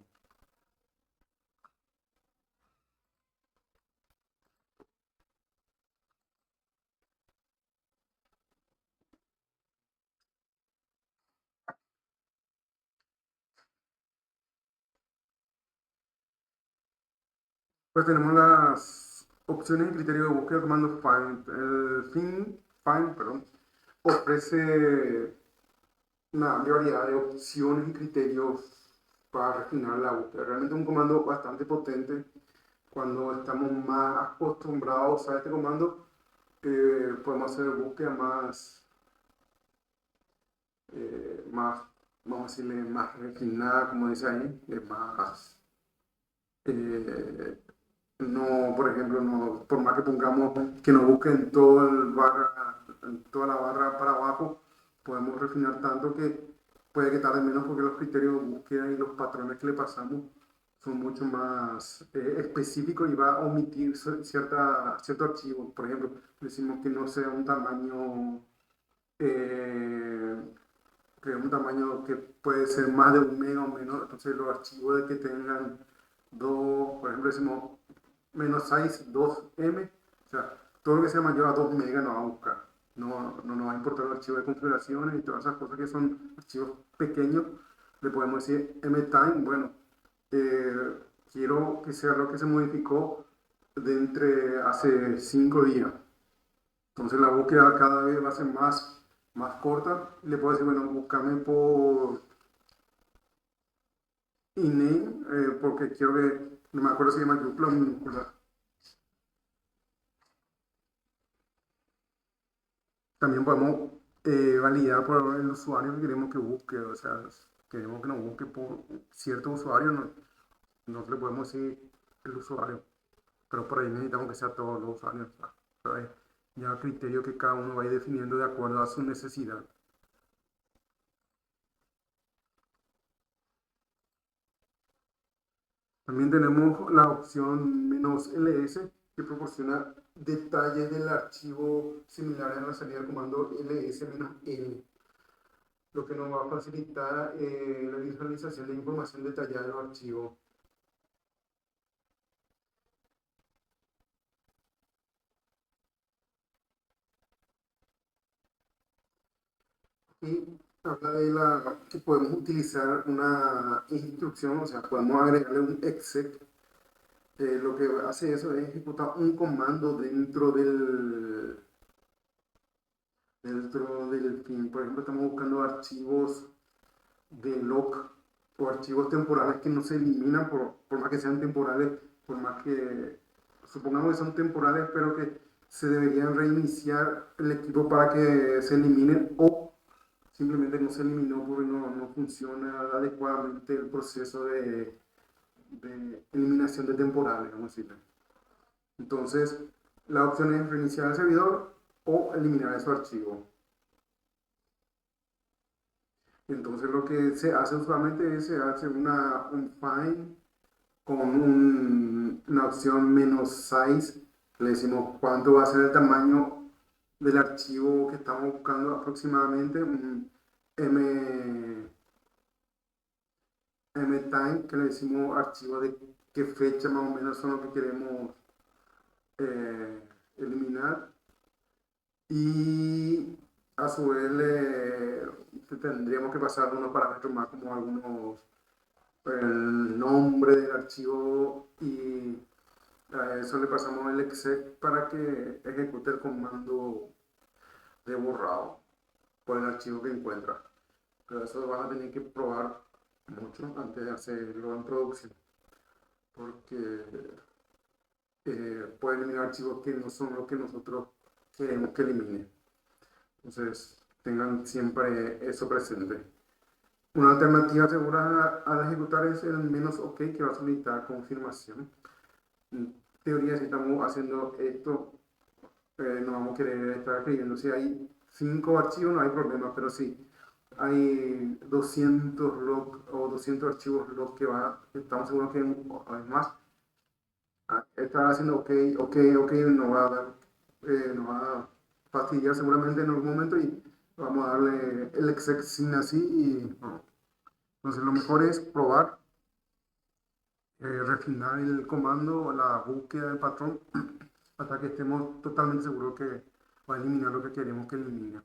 Pues tenemos las opciones y criterios de búsqueda comando find. El find, perdón, ofrece una amplia variedad de opciones y criterios para refinar la búsqueda. Realmente es un comando bastante potente. Cuando estamos más acostumbrados a este comando, podemos hacer búsqueda más, vamos a decirle, más refinada, como dice ahí, más, eh, no, por ejemplo, no, por más que pongamos que nos busquen todo el barra, toda la barra para abajo, podemos refinar tanto que puede que tarde menos porque los criterios de búsqueda y los patrones que le pasamos son mucho más específicos y va a omitir cierto archivo. Por ejemplo, decimos que no sea un tamaño, eh, que un tamaño que puede ser más de 1 mega o menos, entonces los archivos de que tengan dos, por ejemplo, decimos menos size 2M, o sea, todo lo que sea mayor a 2 megas nos va a buscar. No nos va a importar los archivos de configuraciones y todas esas cosas que son archivos pequeños. Le podemos decir mtime, bueno, eh, quiero que sea lo que se modificó de entre hace 5 días. Entonces la búsqueda cada vez va a ser más corta. Le puedo decir, bueno, búscame por INAME, porque quiero que, no me acuerdo si se llama Joomla minúscula. También podemos validar por el usuario que queremos que busque, o sea, queremos que nos busque por cierto usuario, no le podemos decir el usuario, pero por ahí necesitamos que sea todos los usuarios, ¿sabes? Pero hay ya criterio que cada uno va a ir definiendo de acuerdo a su necesidad. También tenemos la opción "-ls", que proporciona detalles del archivo similares a la salida del comando "-l", lo que nos va a facilitar la visualización de información detallada de los archivos. Y habla de que podemos utilizar una instrucción, o sea, podemos agregarle un exec. Lo que hace eso es ejecutar un comando dentro del fin. Por ejemplo, estamos buscando archivos de log o archivos temporales que no se eliminan por más que sean temporales, por más que supongamos que son temporales, pero que se deberían reiniciar el equipo para que se eliminen, o simplemente no se eliminó porque no funciona adecuadamente el proceso de eliminación de temporales, vamos a decirlo. Entonces, la opción es reiniciar el servidor o eliminar ese archivo. Entonces, lo que se hace usualmente es se hace un find con una opción "-size". Le decimos cuánto va a ser el tamaño del archivo que estamos buscando aproximadamente, un m mtime, que le decimos archivo de qué fecha más o menos son lo que queremos eh, eliminar. Y a su vez tendríamos que pasar unos parámetros más, como algunos, el nombre del archivo, y a eso le pasamos el exec para que ejecute el comando de borrado por el archivo que encuentra. Pero eso van a tener que probar mucho antes de hacerlo en producción, porque puede eliminar archivos que no son los que nosotros queremos que elimine. Entonces, tengan siempre eso presente. Una alternativa segura al ejecutar es el menos OK que va a solicitar confirmación. En teoría, si estamos haciendo esto, no vamos a querer estar escribiendo. Si hay 5 archivos, no hay problema, pero si hay 200 log o 200 archivos log que va, estamos seguros que además estar haciendo OK, OK, OK, nos va a fastidiar seguramente en algún momento y vamos a darle el exec sin así y no. Entonces lo mejor es probar, refinar el comando o la búsqueda del patrón hasta que estemos totalmente seguros que va a eliminar lo que queremos que elimine.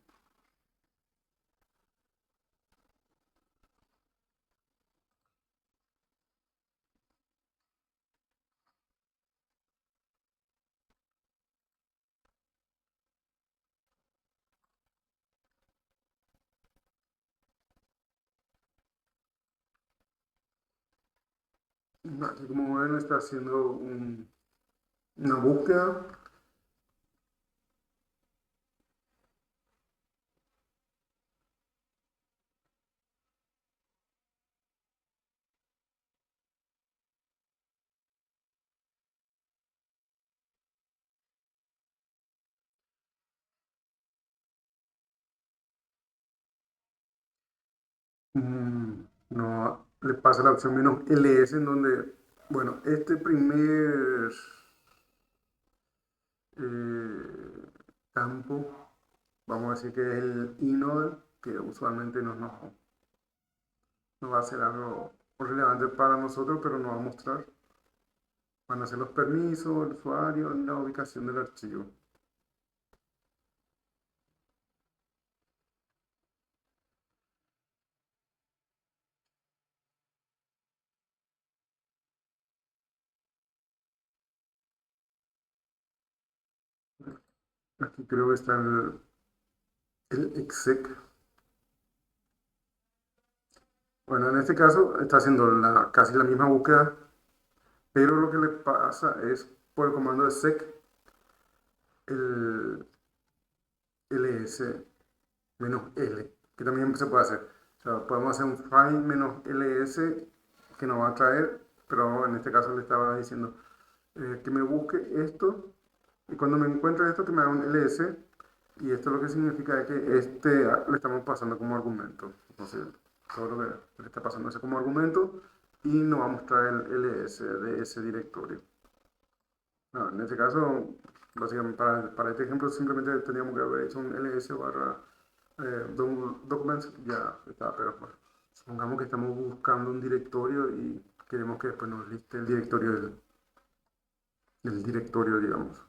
Aquí como ven está haciendo una búsqueda. No le pasa la opción menos ls en donde, bueno, este primer eh, campo, vamos a decir que es el inode, que usualmente no va a ser algo relevante para nosotros, pero nos va a mostrar. Van a ser los permisos, el usuario, la ubicación del archivo. Aquí creo que está el exec. Bueno, en este caso está haciendo casi la misma búsqueda, pero lo que le pasa es por el comando de sec, el ls menos l, que también se puede hacer. O sea, podemos hacer un find menos ls que nos va a traer, pero en este caso le estaba diciendo que me busque esto y cuando me encuentre esto que me haga un ls y esto lo que significa es que le estamos pasando como argumento. Entonces, todo lo que le está pasando es como argumento y nos va a mostrar el ls de ese directorio. No, en este caso, básicamente para este ejemplo simplemente teníamos que haber hecho un ls barra documents, ya está, pero bueno, supongamos que estamos buscando un directorio y queremos que después nos liste el directorio del directorio, digamos.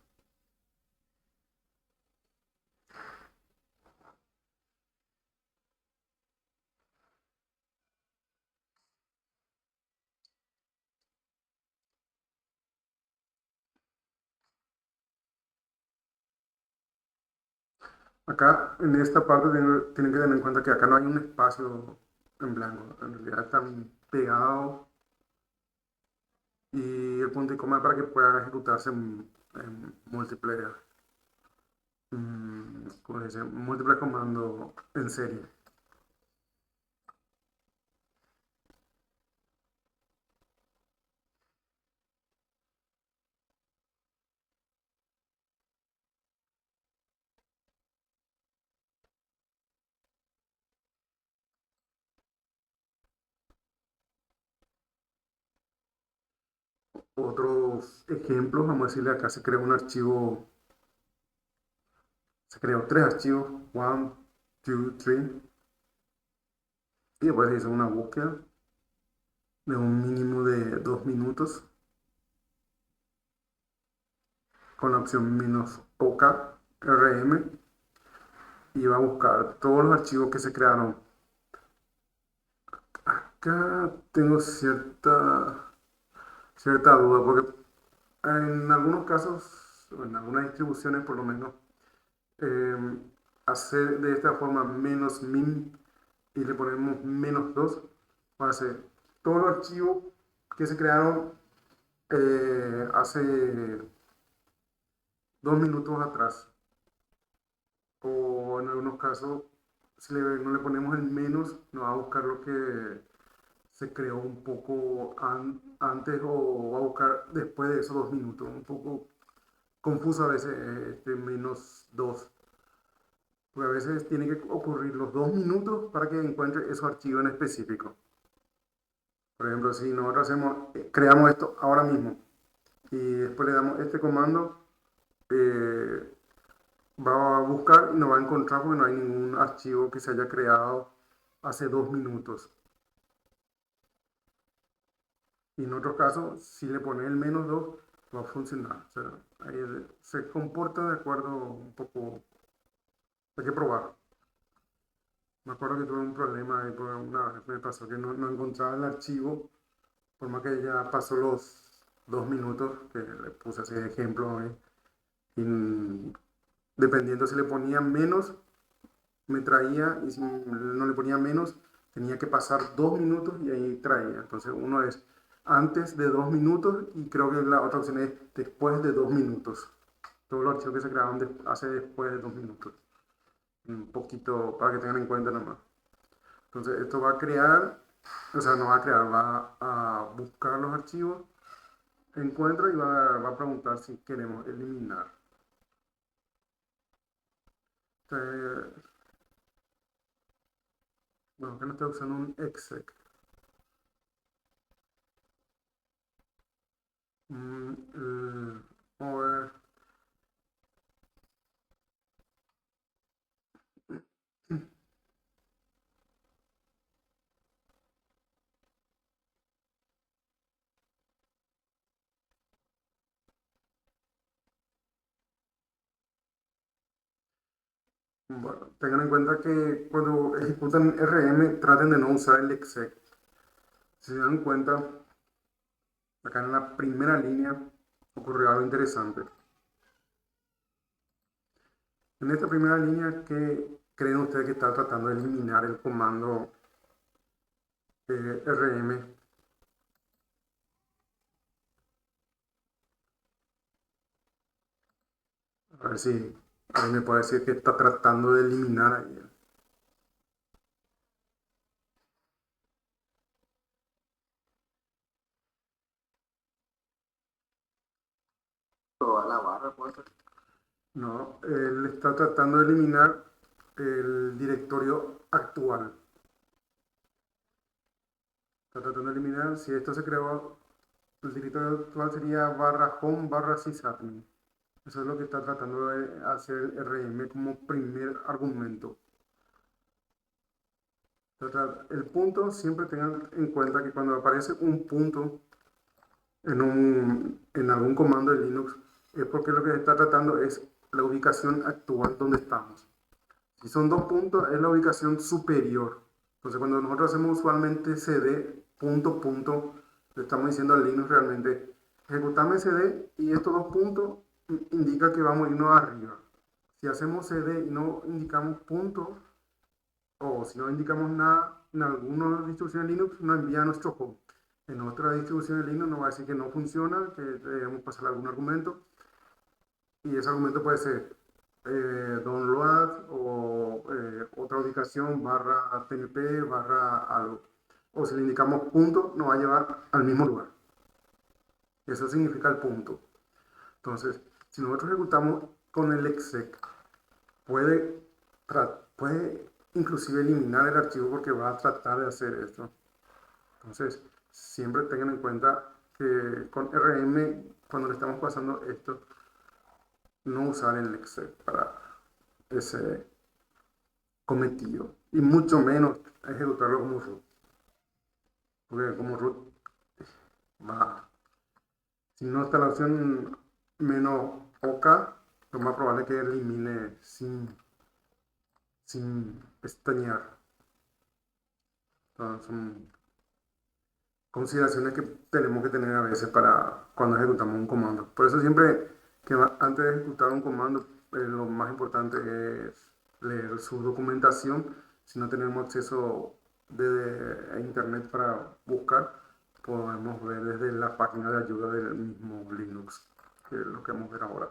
Acá, en esta parte, tienen que tener en cuenta que acá no hay un espacio en blanco. En realidad están pegados y el punto y coma para que puedan ejecutarse en múltiples, ¿cómo se dice? Múltiples comandos en serie. Otros ejemplos, vamos a decirle acá se creó un archivo, se creó 3 archivos, 1, 2, 3, y después se hizo una búsqueda de un mínimo de 2 minutos con la opción menos OK, RM, y va a buscar todos los archivos que se crearon. Acá tengo cierta duda, porque en algunos casos, o en algunas distribuciones por lo menos, eh, hacer de esta forma menos min y le ponemos -2, va a ser todos los archivos que se crearon hace 2 minutos atrás. O en algunos casos si no le ponemos el menos, nos va a buscar lo que se creó un poco antes o va a buscar después de esos 2 minutos. Un poco confuso a veces este menos 2. Porque a veces tiene que ocurrir los 2 minutos para que encuentre ese archivo en específico. Por ejemplo, si nosotros creamos esto ahora mismo y después le damos este comando, eh, va a buscar y no va a encontrar porque no hay ningún archivo que se haya creado hace 2 minutos. Y en otro caso, si le pone el menos 2 va a funcionar. O sea, ahí se comporta de acuerdo un poco, hay que probar. Me acuerdo que tuve un problema ahí, porque una vez me pasó que no encontraba el archivo, por más que ya pasó los 2 minutos, que le puse así de ejemplo, y dependiendo si le ponía menos, me traía, y si no le ponía menos, tenía que pasar 2 minutos y ahí traía. Entonces uno es antes de 2 minutos y creo que la otra opción es después de 2 minutos. Todos los archivos que se crearon hace después de 2 minutos. Un poquito para que tengan en cuenta nomás. Entonces esto va a crear, o sea, no va a crear, va a buscar los archivos, encuentra y va a preguntar si queremos eliminar. Entonces, bueno, que no estoy usando un exec. Vamos a ver. Bueno, tengan en cuenta que cuando ejecutan RM traten de no usar el exec. Si se dan cuenta, acá en la primera línea ocurrió algo interesante. En esta primera línea, ¿qué creen ustedes que está tratando de eliminar el comando RM? A ver si alguien me puede decir que está tratando de eliminar ahí. Toda la barra, pues. No, él está tratando de eliminar el directorio actual. Está tratando de eliminar, si esto se creó, el directorio actual sería barra home barra sysadmin. Eso es lo que está tratando de hacer RM como primer argumento. El punto, siempre tengan en cuenta que cuando aparece un punto en algún comando de Linux, es porque lo que está tratando es la ubicación actual donde estamos. Si son 2 puntos, es la ubicación superior. Entonces, cuando nosotros hacemos usualmente cd punto punto, le estamos diciendo al Linux realmente, ejecutame cd y estos 2 puntos indica que vamos a irnos arriba. Si hacemos cd y no indicamos punto, o si no indicamos nada, en algunas distribuciones de Linux nos envía a nuestro home. En otra distribución de Linux nos va a decir que no funciona, que debemos pasar algún argumento. Y ese argumento puede ser download o otra ubicación barra tnp barra algo. O si le indicamos punto, nos va a llevar al mismo lugar. Eso significa el punto. Entonces, si nosotros ejecutamos con el exec, puede, puede inclusive eliminar el archivo porque va a tratar de hacer esto. Entonces, siempre tengan en cuenta que con RM, cuando le estamos pasando esto, no usar el exec para ese cometido. Y mucho menos ejecutarlo como root. Porque como root va. Si no está la opción menos OK, lo más probable es que elimine sin pestañear. Entonces, son consideraciones que tenemos que tener a veces para cuando ejecutamos un comando. Por eso siempre que antes de ejecutar un comando, lo más importante es leer su documentación. Si no tenemos acceso a internet para buscar, podemos ver desde la página de ayuda del mismo Linux, que es lo que vamos a ver ahora.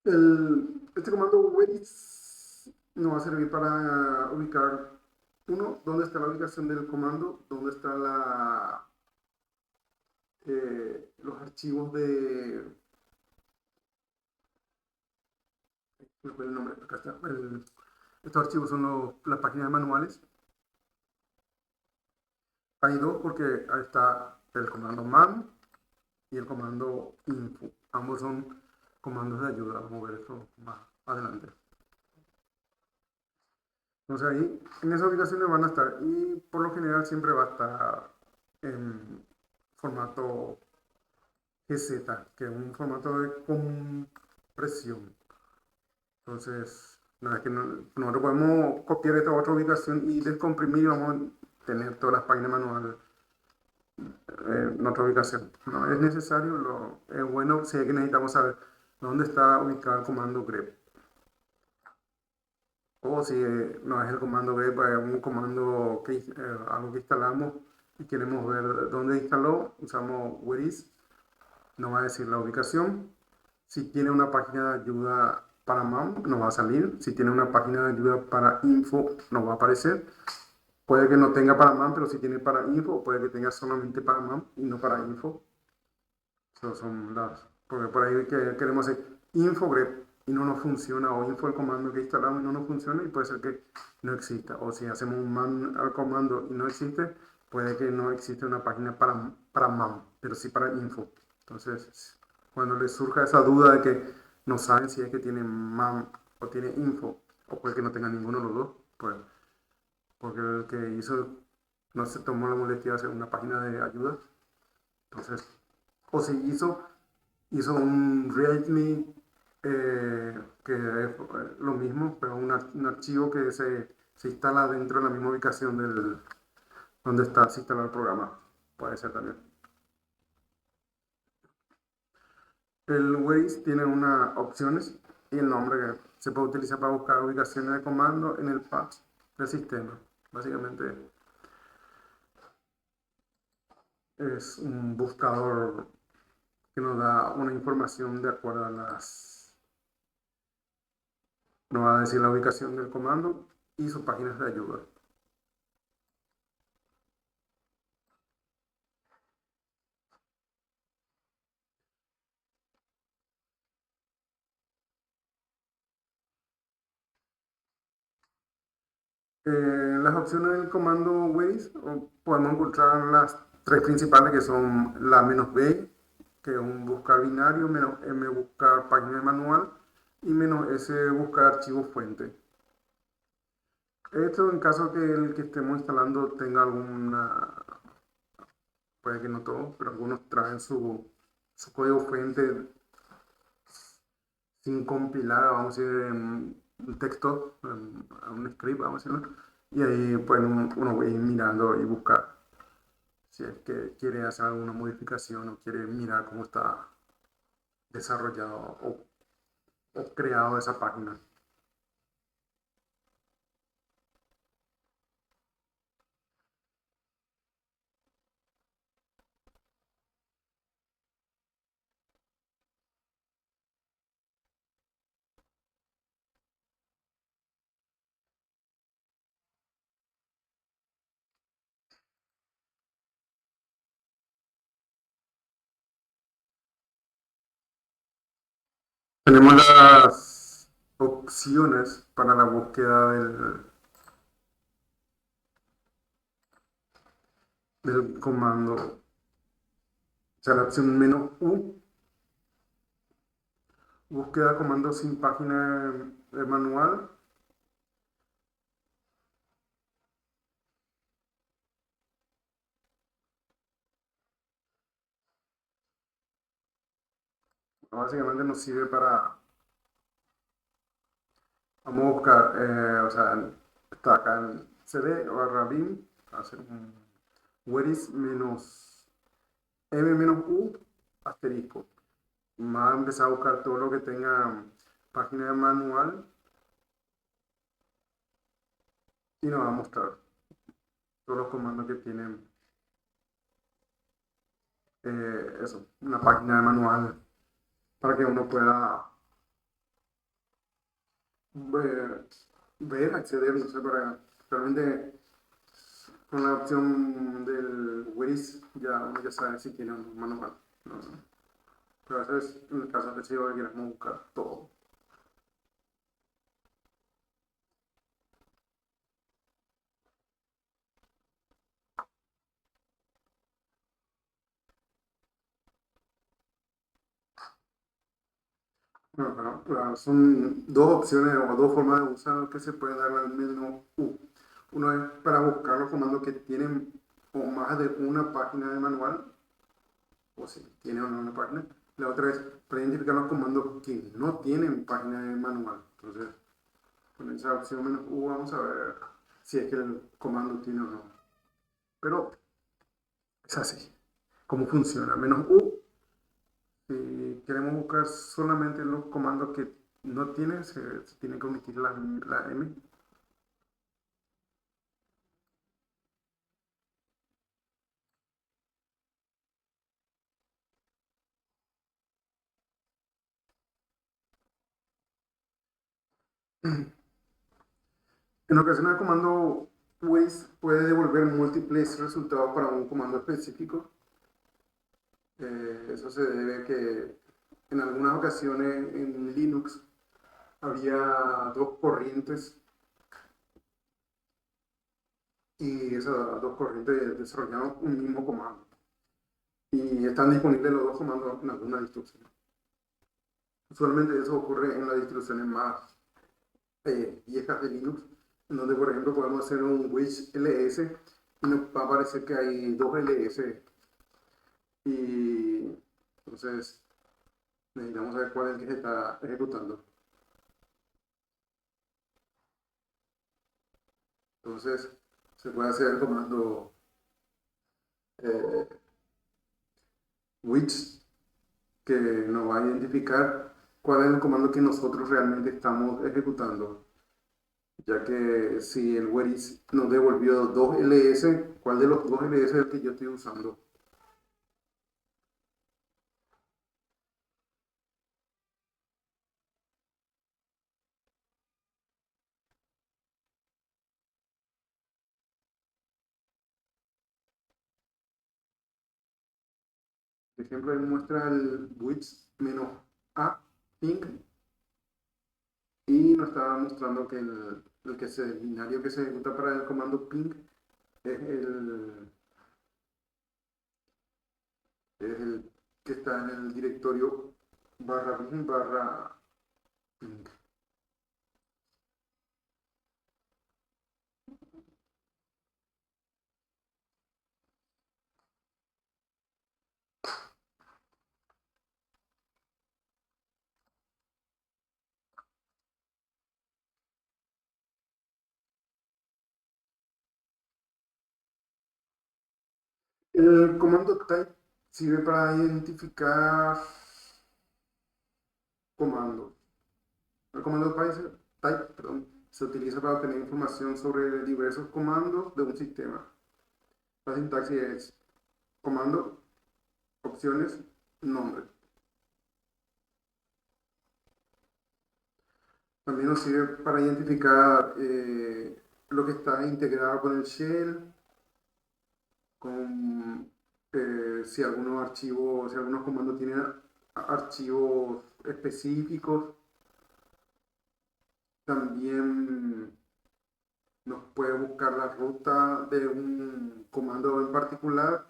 Este comando Waze nos va a servir para ubicar, uno, dónde está la ubicación del comando, dónde está los archivos de, ¿cuál fue el nombre? Acá está. Estos archivos son las páginas manuales. Hay dos porque ahí está el comando man y el comando info. Ambos son comandos de ayuda. Vamos a ver eso más adelante. Entonces ahí, en esas ubicaciones van a estar y por lo general siempre va a estar en formato GZ, que es un formato de compresión. Entonces, no es que nosotros podemos copiar esta otra ubicación y descomprimir y vamos a tener todas las páginas manuales en otra ubicación. No es necesario, es bueno si es que necesitamos saber dónde está ubicado el comando grep. O si no es el comando grep, es un comando algo que instalamos y queremos ver dónde instaló, usamos where is, nos va a decir la ubicación. Si tiene una página de ayuda para MAM, nos va a salir. Si tiene una página de ayuda para info, nos va a aparecer. Puede que no tenga para MAM, pero si tiene para info, puede que tenga solamente para MAM y no para info. Son porque por ahí que queremos hacer info grep y no nos funciona, o info el comando que instalamos y no nos funciona, y puede ser que no exista. O si hacemos un man al comando y no existe, puede que no existe una página para MAM, pero sí para info. Entonces, cuando les surja esa duda de que no saben si es que tiene MAM o tiene info, o puede que no tenga ninguno de los dos, pues porque el que hizo no se tomó la molestia de hacer una página de ayuda. Entonces, o se hizo un README que es lo mismo, pero un archivo que se instala dentro de la misma ubicación donde está instalado el programa. Puede ser también. El Waze tiene unas opciones y el nombre que se puede utilizar para buscar ubicaciones de comando en el path del sistema. Básicamente es un buscador que nos da una información de acuerdo a nos va a decir la ubicación del comando y sus páginas de ayuda. Las opciones del comando Waze podemos encontrar las tres principales que son la "-b", que es un buscar binario, "-m", buscar página de manual y "-s", buscar archivo fuente. Esto en caso que el que estemos instalando tenga alguna, puede que no todos, pero algunos traen su código fuente sin compilar, vamos a decir, en un texto, en un script, vamos a decirlo, y ahí pueden uno va a ir mirando y buscar si es que quiere hacer alguna modificación o quiere mirar cómo está desarrollado o creado esa página. Tenemos las opciones para la búsqueda del comando. O sea, la opción "-u", búsqueda de comando sin página de manual. Básicamente nos sirve para, vamos a buscar, o sea, está acá en cd barra bin, hacer un where is -m-u asterisco. Va a empezar a buscar todo lo que tenga página de manual y nos va a mostrar todos los comandos que tienen eso, una página de manual para que uno pueda ver, acceder, no sé, para realmente con la opción del Wiz ya uno ya sabe si tiene un manual. ¿No? Pero a veces en el caso específico que queremos buscar todo. Bueno, son dos opciones o dos formas de usar que se pueden dar al menú U. Uno es para buscar los comandos que tienen o más de una página de manual, o si tienen o no una página. La otra es para identificar los comandos que no tienen página de manual. Entonces, con esa opción menos U vamos a ver si es que el comando tiene o no. Pero es así. ¿Cómo funciona? Menos U, si queremos buscar solamente los comandos que no tienen, se tiene que omitir la M. En ocasiones el comando Waze puede devolver múltiples resultados para un comando específico. Eso se debe a que en algunas ocasiones en Linux había dos corrientes y esas dos corrientes desarrollaron un mismo comando. Y están disponibles los dos comandos en alguna distribución. Usualmente eso ocurre en las distribuciones más viejas de Linux, en donde por ejemplo podemos hacer un wish ls y nos va a aparecer que hay dos ls y entonces necesitamos saber cuál es el que se está ejecutando. Entonces se puede hacer el comando eh, which que nos va a identificar cuál es el comando que nosotros realmente estamos ejecutando, ya que si el where is nos devolvió dos ls, ¿cuál de los dos ls es el que yo estoy usando? Por ejemplo, él muestra el width menos A ping y nos estaba mostrando que el binario que se ejecuta para el comando ping es el que está en el directorio barra bin barra ping. El comando type sirve para identificar comandos. El comando type, perdón, se utiliza para obtener información sobre diversos comandos de un sistema. La sintaxis es comando, opciones, nombre. También nos sirve para identificar lo que está integrado con el shell, con si algunos archivos, si algunos comandos tienen archivos específicos. También nos puede buscar la ruta de un comando en particular.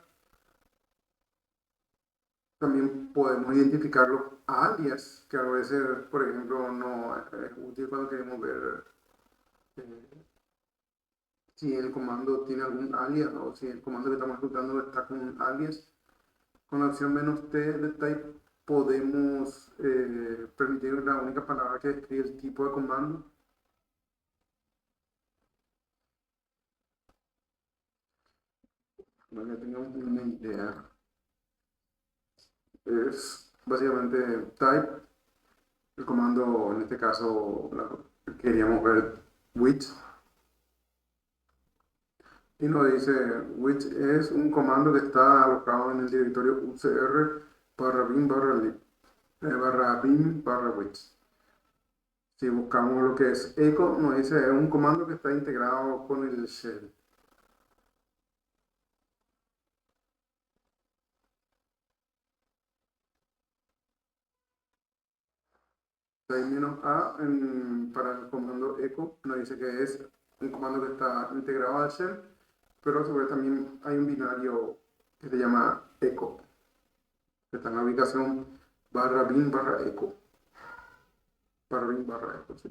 También podemos identificar los alias, que a veces, por ejemplo, no es útil cuando queremos ver eh, si el comando tiene algún alias o si el comando que estamos ejecutando está con un alias. Con la opción "-t" de type podemos permitir la única palabra que describe el tipo de comando. Para que tengamos una idea. Es básicamente type, el comando, en este caso queríamos ver which, y nos dice which es un comando que está alojado en el directorio ucr barra bin barra bin barra which. Si buscamos lo que es echo, nos dice es un comando que está integrado con el shell. -a para el comando echo nos dice que es un comando que está integrado al shell, pero a su vez también hay un binario que se llama echo, que está en la ubicación /bin /echo. /bin /echo, sí.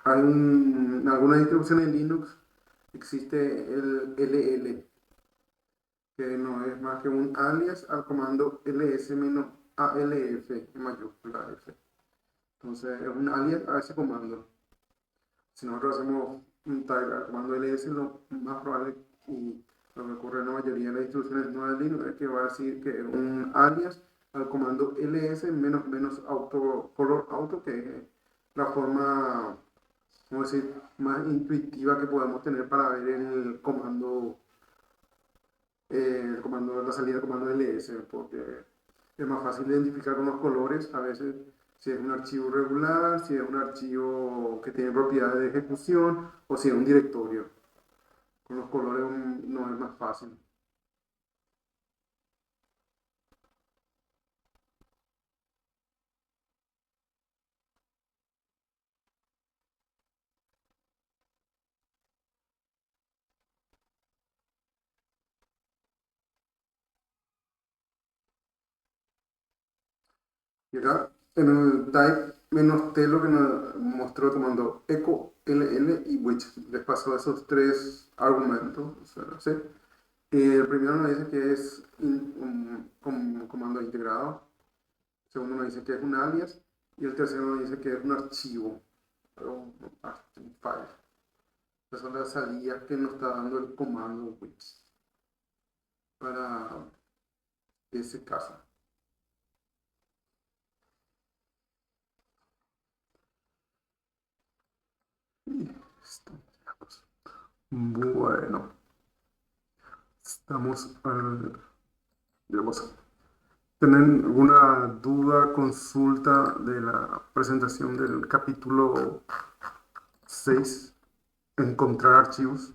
Hay en algunas distribuciones en Linux existe el ll, que no es más que un alias al comando ls-alf en mayúscula f. Entonces es un alias a ese comando. Si nosotros hacemos un tag al comando ls, lo más probable y lo que ocurre en la mayoría de las distribuciones no de Linux es que va a decir que es un alias al comando ls auto, color auto, que es la forma, vamos a decir, más intuitiva que podemos tener para ver el comando, la salida del comando ls, porque es más fácil identificar con los colores, a veces si es un archivo regular, si es un archivo que tiene propiedades de ejecución o si es un directorio. Con los colores no es más fácil. Y acá en el type-t lo que nos mostró el comando echo ll y which les pasó esos tres argumentos. O sea, ¿sí? El primero nos dice que es un comando integrado. El segundo nos dice que es un alias. Y el tercero nos dice que es un archivo. Un file. Esas son las salidas que nos está dando el comando which para ese caso. Bueno, estamos al... digamos, ¿tienen alguna duda, consulta de la presentación del capítulo 6? Encontrar archivos.